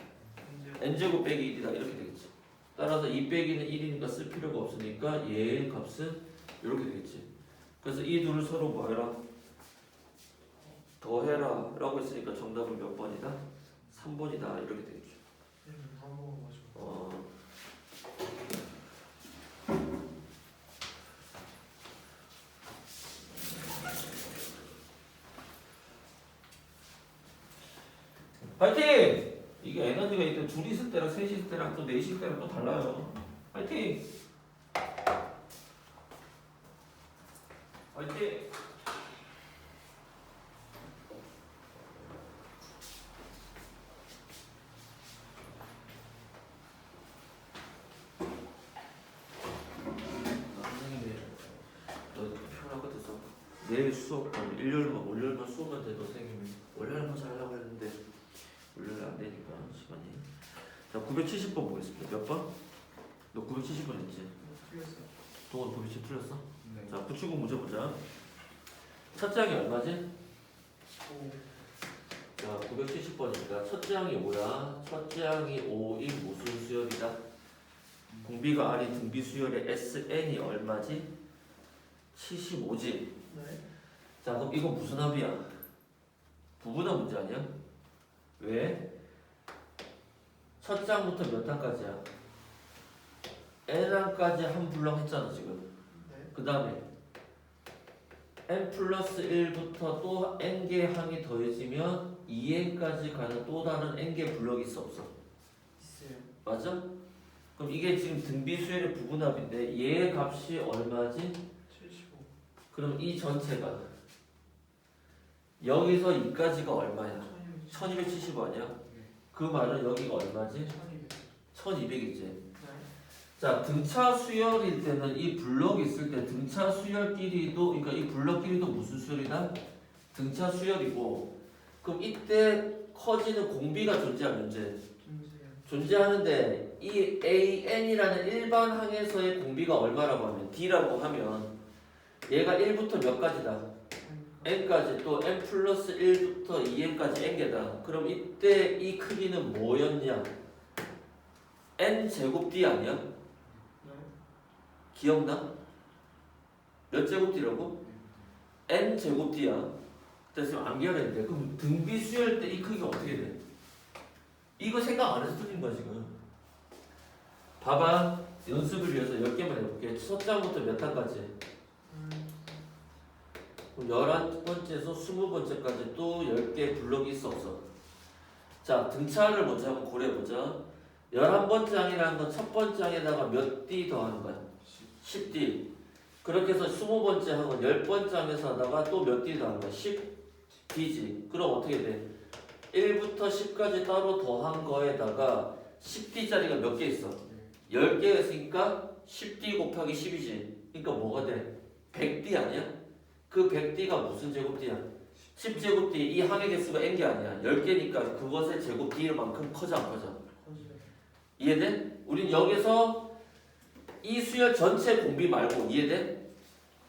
n제곱 빼기 1이다 이렇게 되겠지. 따라서 2 빼기는 1이니까 쓸 필요가 없으니까 얘의 값은 이렇게 되겠지. 그래서 이 둘을 서로 뭐 해라? 더해라 라고 했으니까 정답은 몇 번이다? 3번이다 이렇게 되겠죠. 파이팅! 이게 에너지가 있대. 둘이 있을 때랑 셋이 있을 때랑 또 넷이 있을 때랑 또 달라요. 파이팅! 파이팅! 내일 수업 월요일만 수업만 돼도 선생님이 월요일만 잘하려고 했는데 월요일 안 되니까 시간이. 자 970번 보겠습니다. 몇 번? 너 970번 했지? 틀렸어요. 동원 970 틀렸어? 네. 자 구축구 문제 보자. 첫째 항이 얼마지? 자 970번이니까 첫째 항이 뭐야? 첫째 항이 5인 무슨 수열이다? 공비가 R이 등비 수열의 SN이 얼마지? 75지? 네. 자 그럼 이거 무슨 합이야? 부분한 문제 아니야? 왜? 첫 장부터 몇 항까지야? n항까지 한 블럭 했잖아 지금. 네. 그 다음에 n 플러스 1부터 또 n개 항이 더해지면 2n까지 가는 또 다른 n개 블럭이 있어 없어? 있어요. 맞아? 그럼 이게 지금 등비수열의 부분합인데 얘의 값이 얼마지? 75. 그럼 이 전체가 여기서 2까지가 얼마야? 1270 아니야? 그 말은 여기가 얼마지? 1200이지. 네. 자 등차 수열일 때는 이 블럭이 있을 때 등차 수열끼리도 그러니까 이 블럭끼리도 무슨 수열이다? 등차 수열이고 그럼 이때 커지는 공비가 존재하면 존재하는데 이 AN이라는 일반 항에서의 공비가 얼마라고 하면 D라고 하면 얘가 1부터 몇 가지다? n까지 또 n 플러스 1부터 2n까지 n개다. 그럼 이때 이 크기는 뭐였냐? n 제곱 d 아니야? 네. 기억나? 몇 제곱 d라고? n 제곱 d야. 그래서 안 기억했는데 그럼 등비 수열 때 이 크기가 어떻게 돼? 이거 생각 안 해서 틀린 거야 지금. 봐봐. 연습을 위해서 10개만 해볼게. 첫 장부터 몇 항까지? 11번째에서 20번째까지 또 10개 블럭이 있어 없어? 자 등차를 먼저 한번 고려해보자. 11번째 항이라는 건 첫 번째 항에다가 몇 D 더하는 거야? 10D. 그렇게 해서 20번째 항은 10번째 항에서 하다가 또 몇 D 나온 거야? 10D지. 그럼 어떻게 돼? 1부터 10까지 따로 더한 거에다가 10D짜리가 몇 개 있어? 10개가 있으니까 10D 곱하기 10이지. 그러니까 뭐가 돼? 100D 아니야? 그 100D가 무슨 제곱D야? 10제곱D. 이 항의 개수가 N개 아니야. 10개니까 그것의 제곱 D만큼 커져 안 커져? 이해돼? 우린 여기서 이 수열 전체 공비 말고 이해돼?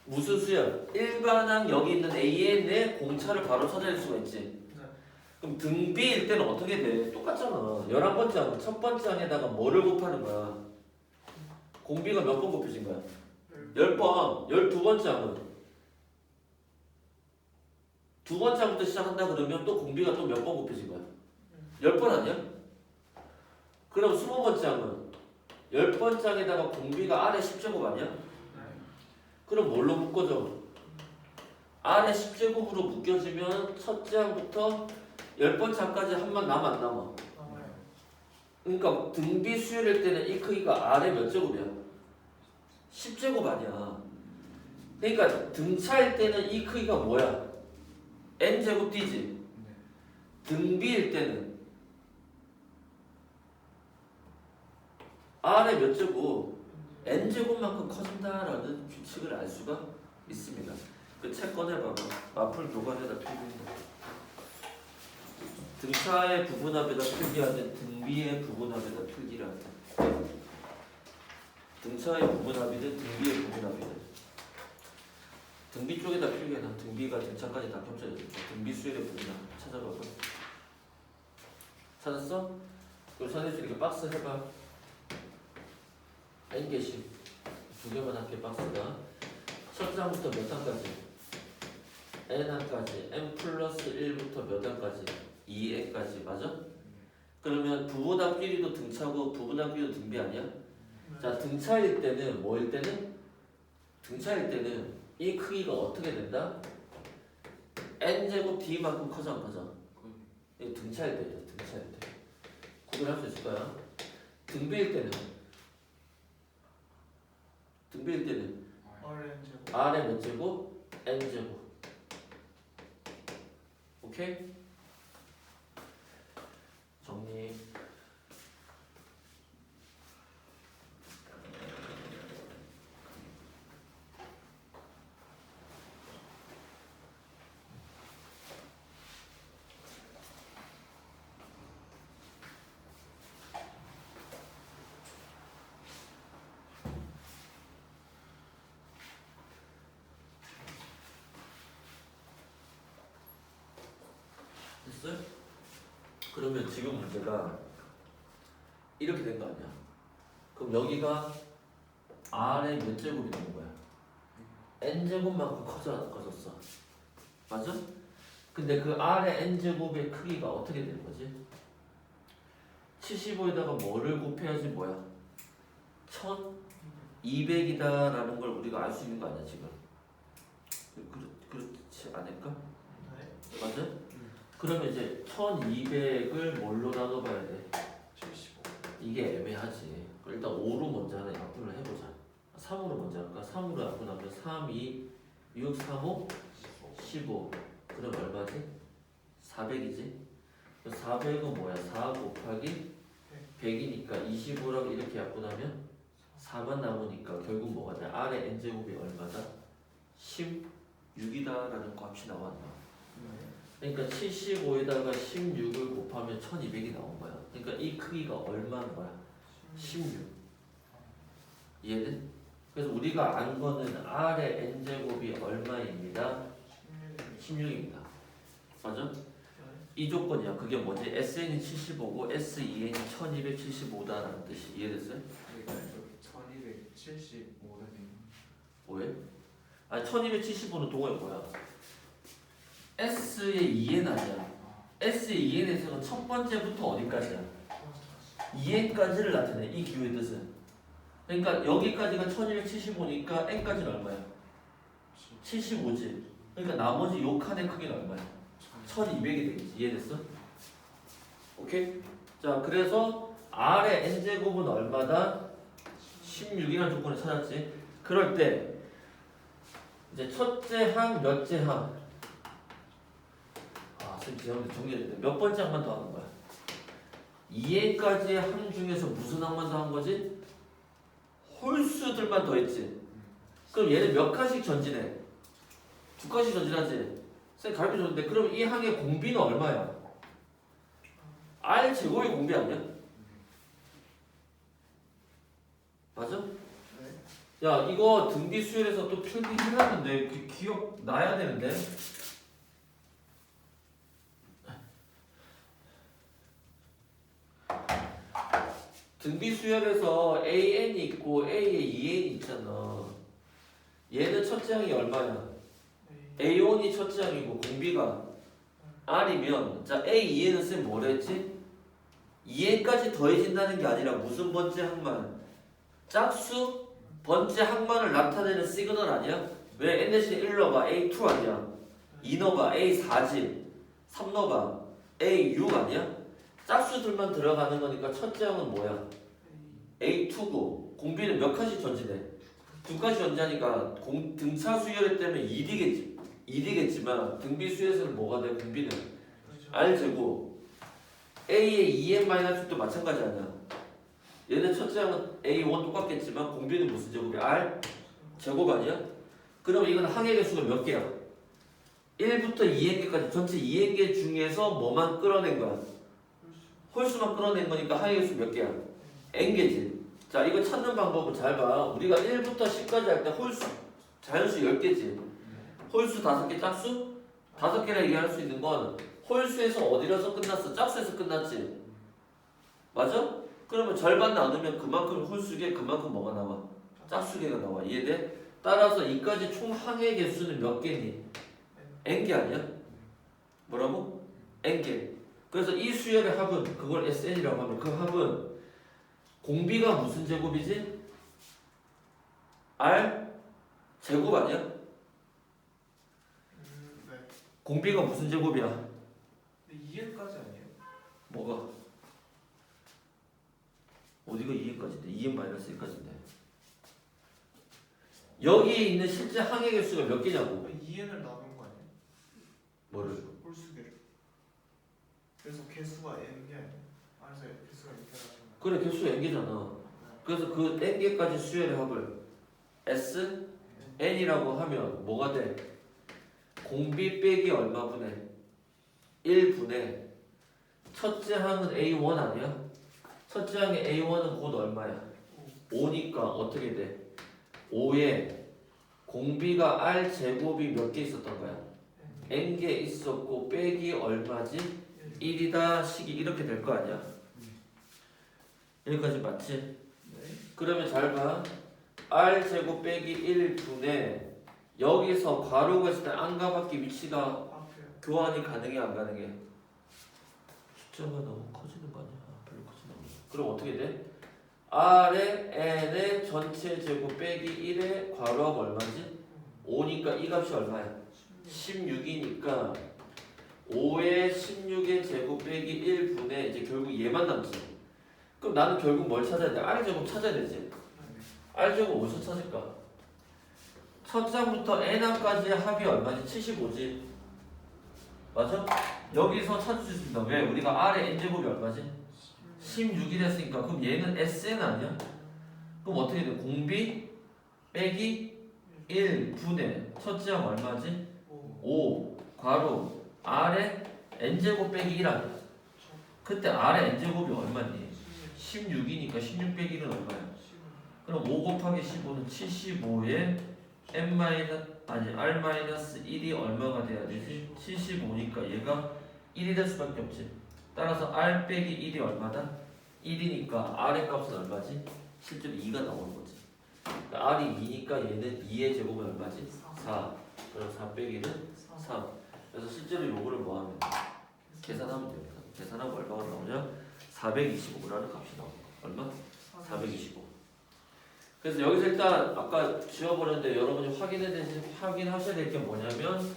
무슨 수열? 일반항 여기 있는 A의 내 공차를 바로 찾아낼 수가 있지. 그럼 등비일 때는 어떻게 돼? 똑같잖아. 11번째 항, 첫 번째 항에다가 뭐를 곱하는 거야? 공비가 몇 번 곱해진 거야? 10번. 12번째 항은 두 번째 항부터 시작한다 그러면 또 공비가 또 몇 번 곱해진 거야? 10번 아니야? 그럼 20번째 항은 10번째 항에다가 공비가 R의 10제곱 아니야? 그럼 뭘로 묶어져? R의 10제곱으로 묶여지면 첫째 항부터 10번째 항까지 한만 남아 안 남아? 그러니까 등비 수열일 때는 이 크기가 R의 몇 제곱이야? 10제곱 아니야. 그러니까 등차일 때는 이 크기가 뭐야? N제곱 D지? 등비일 때는 R의 몇 제곱? N제곱만큼 커진다라는 규칙을 알 수가 있습니다. 그 책 꺼내봐봐. 마플 교관에다 필기한다. 등차의 부분합에다 필기하든 등비의 부분합에다 필기를 한다. 등차의 부분합이든 등비의 부분합이든 등비 쪽에다 필기해놔. 등비가 등차까지 다 겹쳐져 있어. 등비 수열의 부분합 찾아봐봐. 찾았어? 그럼 선생님 이렇게 박스 해봐. N개씩 두 개만 할게. 박스가 첫 장부터 몇 항까지? N항까지 N 플러스 1부터 몇 항까지? 2N까지 맞아? 그러면 부분합끼리도 등차고 부분합끼리도 등비 아니야? 자, 등차일 때는 뭐일 때는? 등차일 때는 이 크기가 어떻게 된다? N제곱 D만큼 커져 안 커져? 이거 등차일 때죠. 등차일 때 구분할 수 있을까요? 등비일 때는 R의 몇 제곱? N제곱. 오케이? 정리. 됐어요? 그러면 지금 문제가 이렇게 된 거 아니야? 그럼 여기가 R의 몇 제곱이 되는 거야? N제곱만큼 커졌어. 맞아? 근데 그 R의 N제곱의 크기가 어떻게 되는 거지? 75에다가 뭐를 곱해야지 뭐야? 1200이다라는 걸 우리가 알 수 있는 거 아니야 지금? 그렇지 않을까? 맞아? 그러면 이제 1200을 뭘로 나눠봐야 돼? 75. 이게 애매하지. 일단 5로 먼저 하나 약분을 해보자. 3으로 먼저 할까? 3으로 약분하면 3, 2, 6, 3, 5, 15. 그럼 얼마지? 400이지? 400은 뭐야? 4 곱하기 100이니까 25라고 이렇게 약분하면 4만 남으니까 결국 뭐가 돼? R의 N제곱이 얼마다? 16이다라는 값이 나왔나? 그러니까 75에다가 16을 곱하면 1200이 나온 거야. 그러니까 이 크기가 얼마인 거야? 16. 이해돼? 그래서 우리가 안 거는 R의 N제곱이 얼마입니다? 16입니다. 맞아? 이 조건이야. 그게 뭐지? SN이 75고 SEN이 1275다라는 뜻이 이해됐어요? 1275가 되는 왜? 아니 1275는 동호회 뭐야? S의 2n 아니야. S의 2n에서는 첫 번째부터 어디까지야? 2n까지를 나타내. 이 기호의 뜻은. 그러니까 여기까지가 1275니까 n까지는 얼마야? 75지. 그러니까 나머지 요 칸의 크기는 얼마야? 1200이 되겠지. 이해됐어? 오케이? 자, 그래서 R의 n제곱은 얼마다? 16이라는 조건을 찾았지. 그럴 때 이제 첫째 항, 몇째 항. 지금 정리했네. 몇 번째 항만 더 하는 거야? 2N까지의 항 중에서 무슨 항만 더 한 거지? 홀수들만 더 했지. 그럼 얘는 몇 칸씩 전진해? 2칸씩 전진하지. 쌤 가르쳐 줬는데 그럼 이 항의 공비는 얼마야? R 제곱의 공비 아니야? 맞아? 네. 야 이거 등비 수열에서 또 필기해놨는데 기억 나야 되는데. 등비 수열에서 AN이 있고 A에 2N이 있잖아. 얘는 첫째 항이 얼마야? A1이 첫째 항이고 공비가 R이면 자 A, 2N은 쌤 뭐라 했지? 2N까지 더해진다는 게 아니라 무슨 번째 항만? 짝수 번째 항만을 나타내는 시그널 아니야? 왜 N 대신 1 넣어봐 A2 아니야? 2 넣어봐 A4지 3 넣어봐 A6 아니야? 짝수들만 들어가는 거니까 첫째 항은 뭐야? A2고 공비는 몇 칸씩 전진해? 2칸씩 전진하니까 등차 수열에 때문에 1이겠지만 등비 수열에서는 뭐가 돼? 공비는 R제곱 A의 2n-2도 마찬가지 아니야? 얘는 첫째 항은 A1 똑같겠지만 공비는 무슨 제곱이야? R 제곱 아니야? 그럼 이건 항의 개수가 몇 개야? 1부터 2n개까지 전체 2n개 중에서 뭐만 끌어낸 거야? 홀수만 끌어낸 거니까 항의 개수 몇 개야? n개지. 자 이거 찾는 방법은 잘 봐. 우리가 1부터 10까지 할 때 홀수 자연수 10개지. 홀수 5개 짝수? 5개라 얘기할 수 있는 건 홀수에서 어디라서 끝났어? 짝수에서 끝났지. 맞아? 그러면 절반 나누면 그만큼 홀수계 그만큼 뭐가 나와? 짝수계가 나와. 이해돼? 따라서 이까지 총 항의 개수는 몇 개니? n개 아니야? 뭐라고? n개. 그래서 이 수열의 합은 그걸 SN이라고 하면 그 합은 공비가 무슨 제곱이지? R 제곱 아니야? 네. 공비가 무슨 제곱이야? 근데 2N까지 아니에요? 뭐가? 어디가 2n까지인데? 2n-1까지인데 여기에 있는 실제 항의 개수가 몇 개냐고? 2N을 나눈 거 아니에요? 뭐를? 홀수계를. 그래서 개수가 N개 아니에요? 그래서 개수가 N개라는 거. 그래 개수가 n개잖아. 그래서 그 n개까지 수열의 합을 S n이라고 하면 뭐가 돼? 공비 빼기 얼마분의 1분의 첫째 항은 A1 아니야? 첫째 항의 A1은 곧 얼마야? 5니까 어떻게 돼? 5에 공비가 R 제곱이 몇 개 있었던 거야? n개 있었고 빼기 얼마지? 1이다 식이 이렇게 될 거 아니야? 여기까지 맞지? 네. 그러면 잘 봐. R 제곱 빼기 1분의 여기서 괄호가 있을 때 안과 밖의 위치가 앞에요. 교환이 가능해 안 가능해? 숫자가 너무 커지는 거 아니야? 별로 커지는 거. 그럼 어떻게 돼? R의 N의 전체 제곱 빼기 1의 괄호합 얼마지? 5니까 이 값이 얼마야? 16이니까 5의 16의 제곱 빼기 1분의 이제 결국 얘만 남지. 그럼 나는 결국 뭘 찾아야 돼? R 제곱 찾아야 되지. R 제곱 어디서 찾을까? 첫 장부터 N항까지의 합이 얼마지? 75지. 맞아? 여기서 찾을 수 있습니다. 왜? 우리가 R의 N제곱이 얼마지? 16이 됐으니까 그럼 얘는 SN 아니야? 그럼 어떻게 돼? 공비 빼기 1분의 첫째 항 얼마지? 5 괄호 R의 N제곱 빼기 1 아니야? 그때 R의 N제곱이 얼마니? 16이니까 16 빼기 1은 얼마야? 그럼 5 곱하기 15는 75에 R-1이 얼마가 돼야 되지? 75니까 얘가 1이 될 수밖에 없지. 따라서 R 빼기 1이 얼마다? 1이니까 R의 값은 얼마지? 실제로 2가 나오는 거지. 그러니까 R이 2니까 얘는 2의 제곱은 얼마지? 4. 그럼 4 빼기는 3. 그래서 실제로 요거를 뭐 하면 계산하면 됩니다. 계산하면 얼마가 나오냐? 425라는 값이 나오는 거. 얼마? 425. 그래서 여기서 일단 아까 지워버렸는데 여러분이 확인하셔야 될 게 뭐냐면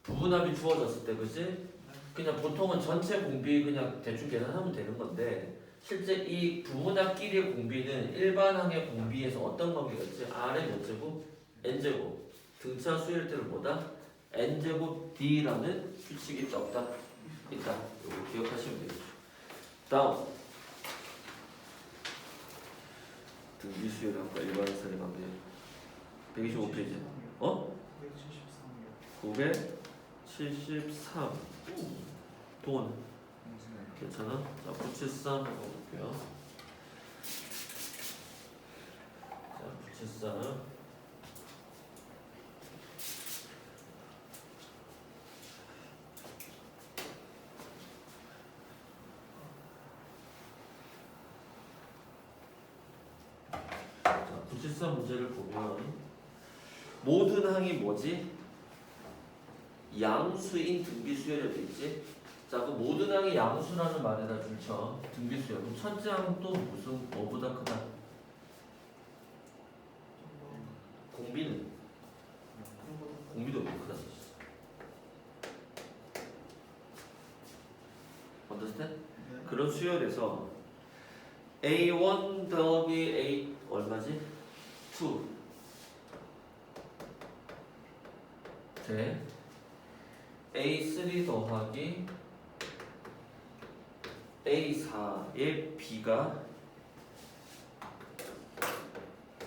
부분합이 주어졌을 때 그치? 그냥 보통은 전체 공비 그냥 대충 계산하면 되는 건데 실제 이 부분합끼리의 공비는 일반항의 공비에서 어떤 관계가 있지? R의 몇 제곱? n제곱 등차 수일 때는 뭐다? n제곱 d라는 규칙이 있다 없다? 있다. 이거 기억하시면 되겠죠. 다음 등비 수열 아까 일반설의 관계 125페이지 어? 973 돈 괜찮아? 자 973 한번 볼게요. 자 973 973 문제를 보면 모든 항이 뭐지? 양수인 등비수열이 되겠지? 자, 그 모든 항이 양수라는 말에다 줄쳐 등비수열. 그럼 첫째 항도 무슨 뭐보다 크다? 공비는 공비도 왜 크다? understand? 그런 수열에서 A1 더하기 A 얼마지? 2 대 A3 더하기 A4의 B가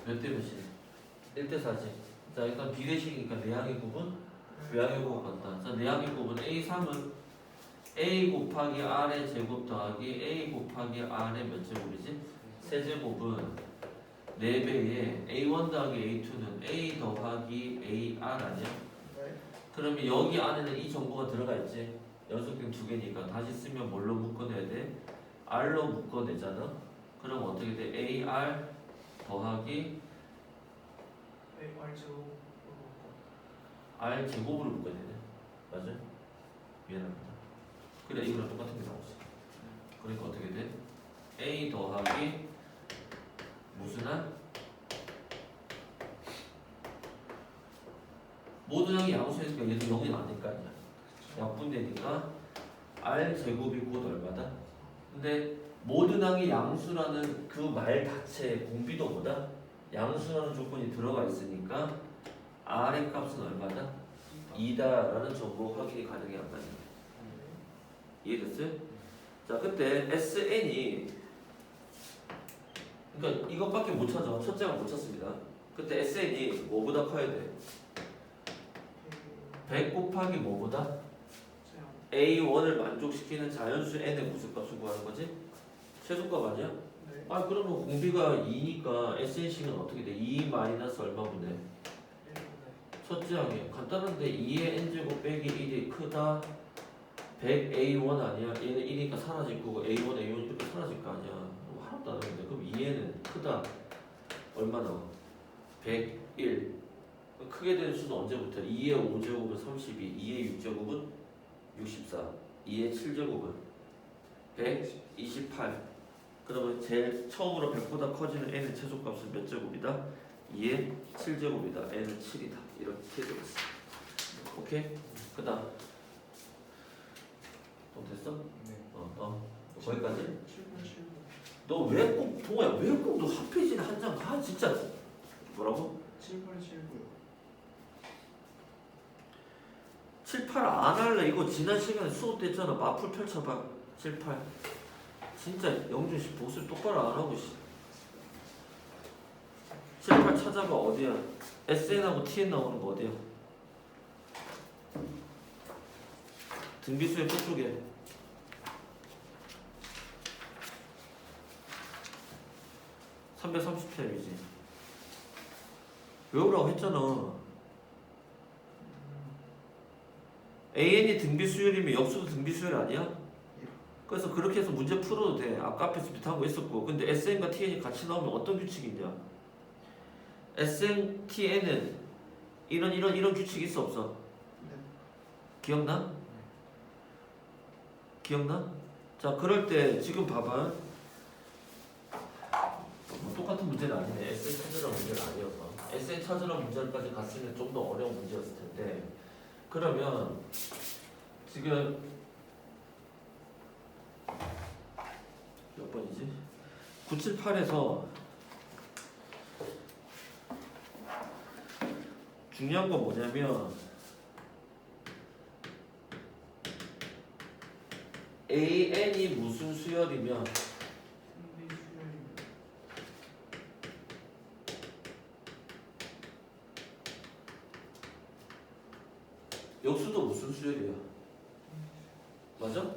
몇 대 몇이야? 1대 4지. 자 일단 비례식이니까 내항의 곱은 외항의 곱을 간다. 자 내항의 곱은 A3은 A 곱하기 R의 제곱 더하기 A 곱하기 R의 몇 제곱이지? 세제곱은 4배에 A1 더하기 A2는 A 더하기 AR 아니야? 네. 그러면 여기 안에는 이 정보가 들어가 있지. 연속된 두 개니까 다시 쓰면 뭘로 묶어내야 돼? R로 묶어내잖아. 그럼 어떻게 돼? AR 더하기 R 제곱으로 묶어야 되네. 맞아? 미안합니다. 그래 이거랑 똑같은 게 나왔어. 그러니까 어떻게 돼? A 더하기 무슨 R? 모든 항이 양수니까 얘도 0이 아닐 거 아니야. 약분되니까 R 제곱이 곧 얼마다? 근데 모든 항이 양수라는 그 말 자체의 공비도보다 양수라는 조건이 들어가 있으니까 R의 값은 얼마다? 2다라는 정보 확인이 가능해 안 가능해? 이해됐어요? 자 그때 SN이 그러니까 이것밖에 못 찾아. 첫째가 못 찾습니다. 그때 SN이 뭐보다 커야 돼? 100 곱하기 뭐보다? A1을 만족시키는 자연수 n의 무슨 값을 구하는 거지? 최소값 아니야? 네. 아 그러면 공비가 2니까 SN식은 어떻게 돼? 2 마이너스 얼마분의? 첫째 항이 간단한데 2의 n제곱 빼기 1이 크다 100A1 아니야? 얘는 1이니까 사라질 거고 A1, A1 이렇게 사라질 거 아니야. 하나도 안 하는데 그럼 2얘는 크다 얼마 나와? 101 크게 되는 수는 언제부터? 2의 5제곱은 32 2의 6제곱은 64 2의 7제곱은 128 그러면 제일 처음으로 100보다 커지는 n의 최소값은 몇 제곱이다? 2의 7제곱이다 n은 7이다 이렇게 되겠어. 오케이? 그 다음 됐어? 네. 거기까지? 7.79. 너 왜 꼭 동호야 왜 꼭 너 한 페이지에 한 장 가? 진짜 뭐라고? 7879요. 7, 8 안 할래. 이거 지난 시간에 수업 됐잖아. 마풀 펼쳐봐. 7, 8 진짜 영준 씨 복습 똑바로 안 하고 씨. 7, 8 찾아봐. 어디야? SN하고 TN 나오는 거 어디야? 등비수의 끝쪽에 330편이지. 외우라고 했잖아. AN이 등비수열이면 역수도 등비수열 아니야? 그래서 그렇게 해서 문제 풀어도 돼. 아까 앞에서 비슷한 거 있었고. 근데 SN과 TN이 같이 나오면 어떤 규칙이 있냐? SN, TN은 이런 규칙이 있어 없어? 네. 기억나? 기억나? 자 그럴 때 지금 봐봐. 뭐 똑같은 문제는 아니네. SN 찾으라 문제는 아니어서. SN 찾으라 문제까지 갔으면 좀 더 어려운 문제였을 텐데. 그러면 지금 몇 번이지? 978에서 중요한 건 뭐냐면 AN이 무슨 수열이면 등비 수열이면 역수도 무슨 수열이야? 맞아?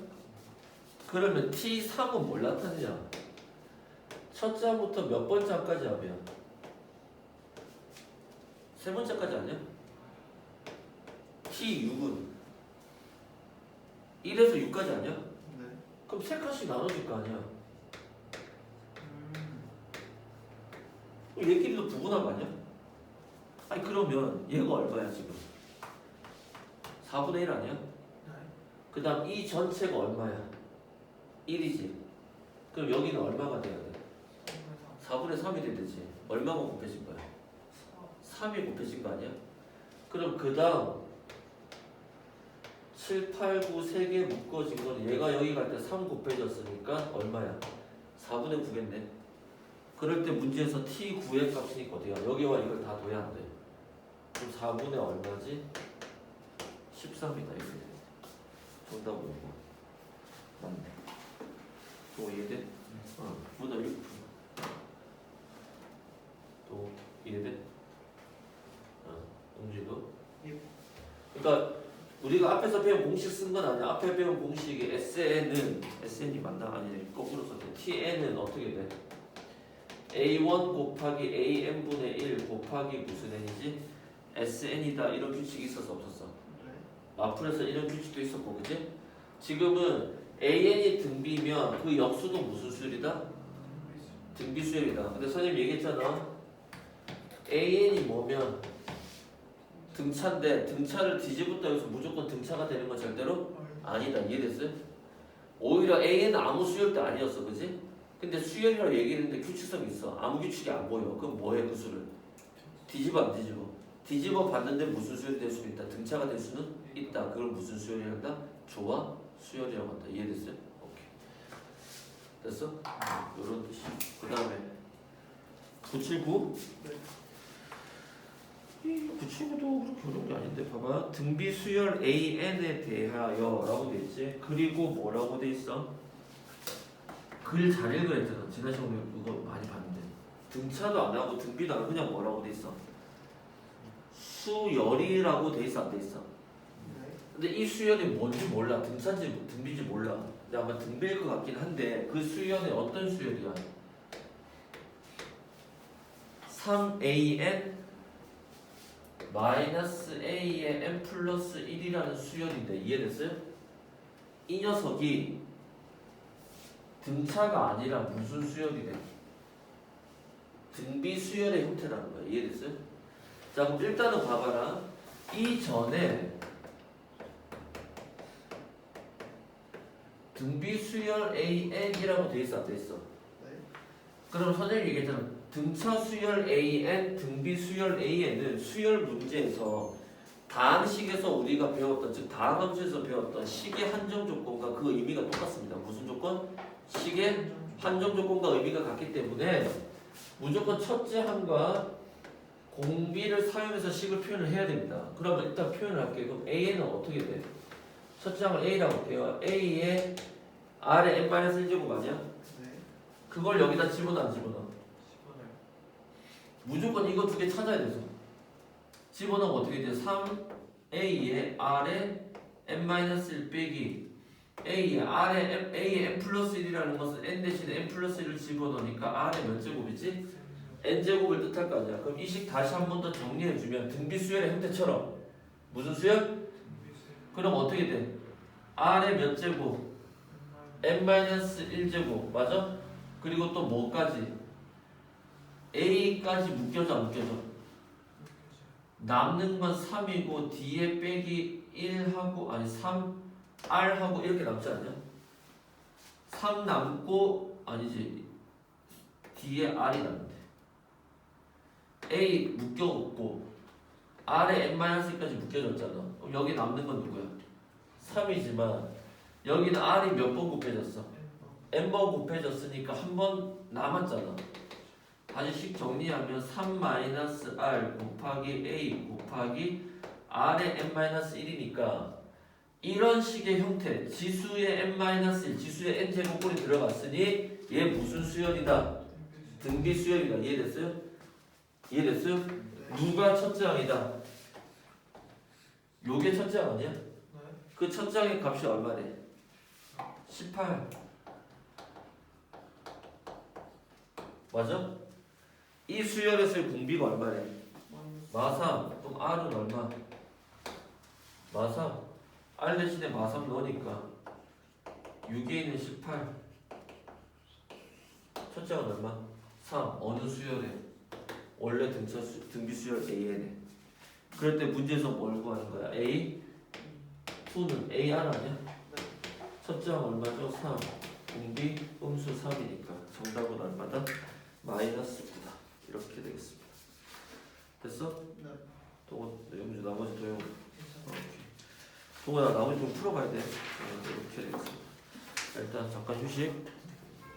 그러면 T3은 뭘 나타내냐? 첫 장부터 몇 번째 항까지 하면? 세 번째까지 아니야? T6은 1에서 6까지 아니야? 네. 그럼 세 칸씩 나눠질 거 아니야? 얘끼리도 부분한 거 아니야? 아니 그러면 얘가 얼마야 지금? 4분의 1 아니야? 네. 그 다음 이 전체가 얼마야? 1이지. 그럼 여기는 얼마가 돼야 돼? 4분의 3이 돼야 되지. 얼마가 곱해진 거야? 3이 곱해진 거 아니야? 그럼 그 다음 7, 8, 9 3개 묶어진 거는 얘가 여기 갈 때 3 곱해졌으니까 얼마야? 4분의 9겠네. 그럴 때 문제에서 T9의 값이니까 어때요? 여기와 이걸 다 둬야 안 돼. 그럼 4분의 얼마지? 13이다 이렇게 돼. 정답은 이거. 맞네. 또 이해돼? 보다 이렇게 풀어. 또 이해돼? 음식도? 예. 그러니까 우리가 앞에서 배운 공식 쓴 건 아니야. 앞에 배운 공식이 SN이 맞나? 아니네. 거꾸로 썼대. TN은 어떻게 돼? A1 곱하기 AN분의 1 곱하기 무슨 n이지? SN이다. 이런 규칙이 있었어 없었어? 네. 마플에서 이런 규칙도 있었고 그지? 지금은 AN이 등비면 그 역수도 무슨 수열이다? 등비 수열이다. 근데 선생님 얘기했잖아. AN이 뭐면 등차인데 등차를 뒤집었다 해서 무조건 등차가 되는 건 절대로 아니다. 이해됐어요? 오히려 A는 아무 수열도 아니었어. 그지? 근데 수열이라고 얘기했는데 규칙성이 있어. 아무 규칙이 안 보여. 그럼 뭐해 그 수를? 뒤집어 안 뒤집어? 뒤집어 봤는데 무슨 수열이 될 수는 있다. 등차가 될 수는 있다. 그걸 무슨 수열이라고 한다? 조화 수열이라고 한다. 이해됐어요? 오케이. 됐어? 이런 뜻이. 그 다음에 979? 네. 이 979도 그렇게 어려운 게 아닌데 봐봐. 등비 수열 AN에 대하여 라고 돼 있지. 그리고 뭐라고 돼 있어? 글 잘 읽어야 했잖아. 지난 시간에 그거 많이 봤는데 등차도 안 하고 등비도 안 하고 그냥 뭐라고 돼 있어? 수열이라고 돼 있어 안 돼 있어? 네. 근데 이 수열이 뭔지 몰라. 등차인지 등비인지 몰라. 근데 아마 등비일 것 같긴 한데 그 수열이 어떤 수열이야? 3AN 마이너스 A의 N 플러스 1이라는 수열인데 이해됐어요? 이 녀석이 등차가 아니라 무슨 수열이래? 등비 수열의 형태라는 거야. 이해됐어요? 자 그럼 일단은 봐봐라. 이전에 등비 수열 AN이라고 돼 있어 안 돼 있어? 네. 그럼 선생님이 얘기했잖아. 등차 수열 AN, 등비 수열 AN은 수열 문제에서 다항식에서 우리가 배웠던 즉 다항함수에서 배웠던 식의 한정 조건과 그 의미가 똑같습니다. 무슨 조건? 식의 한정 조건과 의미가 같기 때문에 무조건 첫째 항과 공비를 사용해서 식을 표현을 해야 됩니다. 그러면 일단 표현을 할게요. 그럼 AN은 어떻게 돼? 첫째 항을 A라고 해요. A에 R에 n-1제곱 아니야? 네. 그걸 여기다 집어넣어 안 집어넣어? 집어넣어요. 무조건 이거 두 개 찾아야 돼서 집어넣으면 어떻게 돼? 3A에 R에 n-1 빼기 A에 R에 A에 n 플러스 1이라는 것은 n 대신에 n 플러스 1을 집어넣으니까 R에 몇 제곱이지? n제곱을 뜻할 거 아니야. 그럼 이 식 다시 한 번 더 정리해주면 등비 수열의 형태처럼 무슨 수열? 그럼 어떻게 돼? R에 몇 제곱? n-1제곱 맞아? 그리고 또 뭐까지? A까지 묶여져 안 묶여져? 남는 건 3이고 D에 빼기 1하고 아니 3R하고 이렇게 남지 않냐? 3 남고 아니지 D에 R이 남는데 A 묶여갖고 R에 n-1까지 묶여졌잖아. 그럼 여기 남는 건 누구야? 3이지만 여기는 R이 몇 번 곱해졌어? n번 곱해졌으니까 한 번 남았잖아. 다시 식 정리하면 3-r 곱하기 a 곱하기 r의 n-1이니까 이런 식의 형태 지수의 n-1 지수의 n 제곱꼴이 들어갔으니 얘 무슨 수열이다? 등비 수열이다. 이해됐어요? 이해됐어요? 누가 첫째 항이다? 요게 첫째 항 아니야? 그 첫째 항의 값이 얼마래? 18 맞아? 이 수열에서의 궁비가 얼마래? 마3 그럼 R은 얼마? 마3 R 대신에 마3 넣으니까 6에 있는 18 첫째 항은 얼마? 3 어느 수열에? 원래 등비 수열 AN에 그럴 때 문제에서 뭘 구하는 거야? A? 2는 AR 아니야? 첫째 항 얼마죠? 3 궁비 음수 3이니까 정답은 얼마다? -9다 이렇게 되겠습니다. 됐어? 네. 동원 영주 나머지 도용 오케이. 동원아 나머지 좀 풀어봐야 돼. 이렇게 되겠습니다. 일단 잠깐 휴식.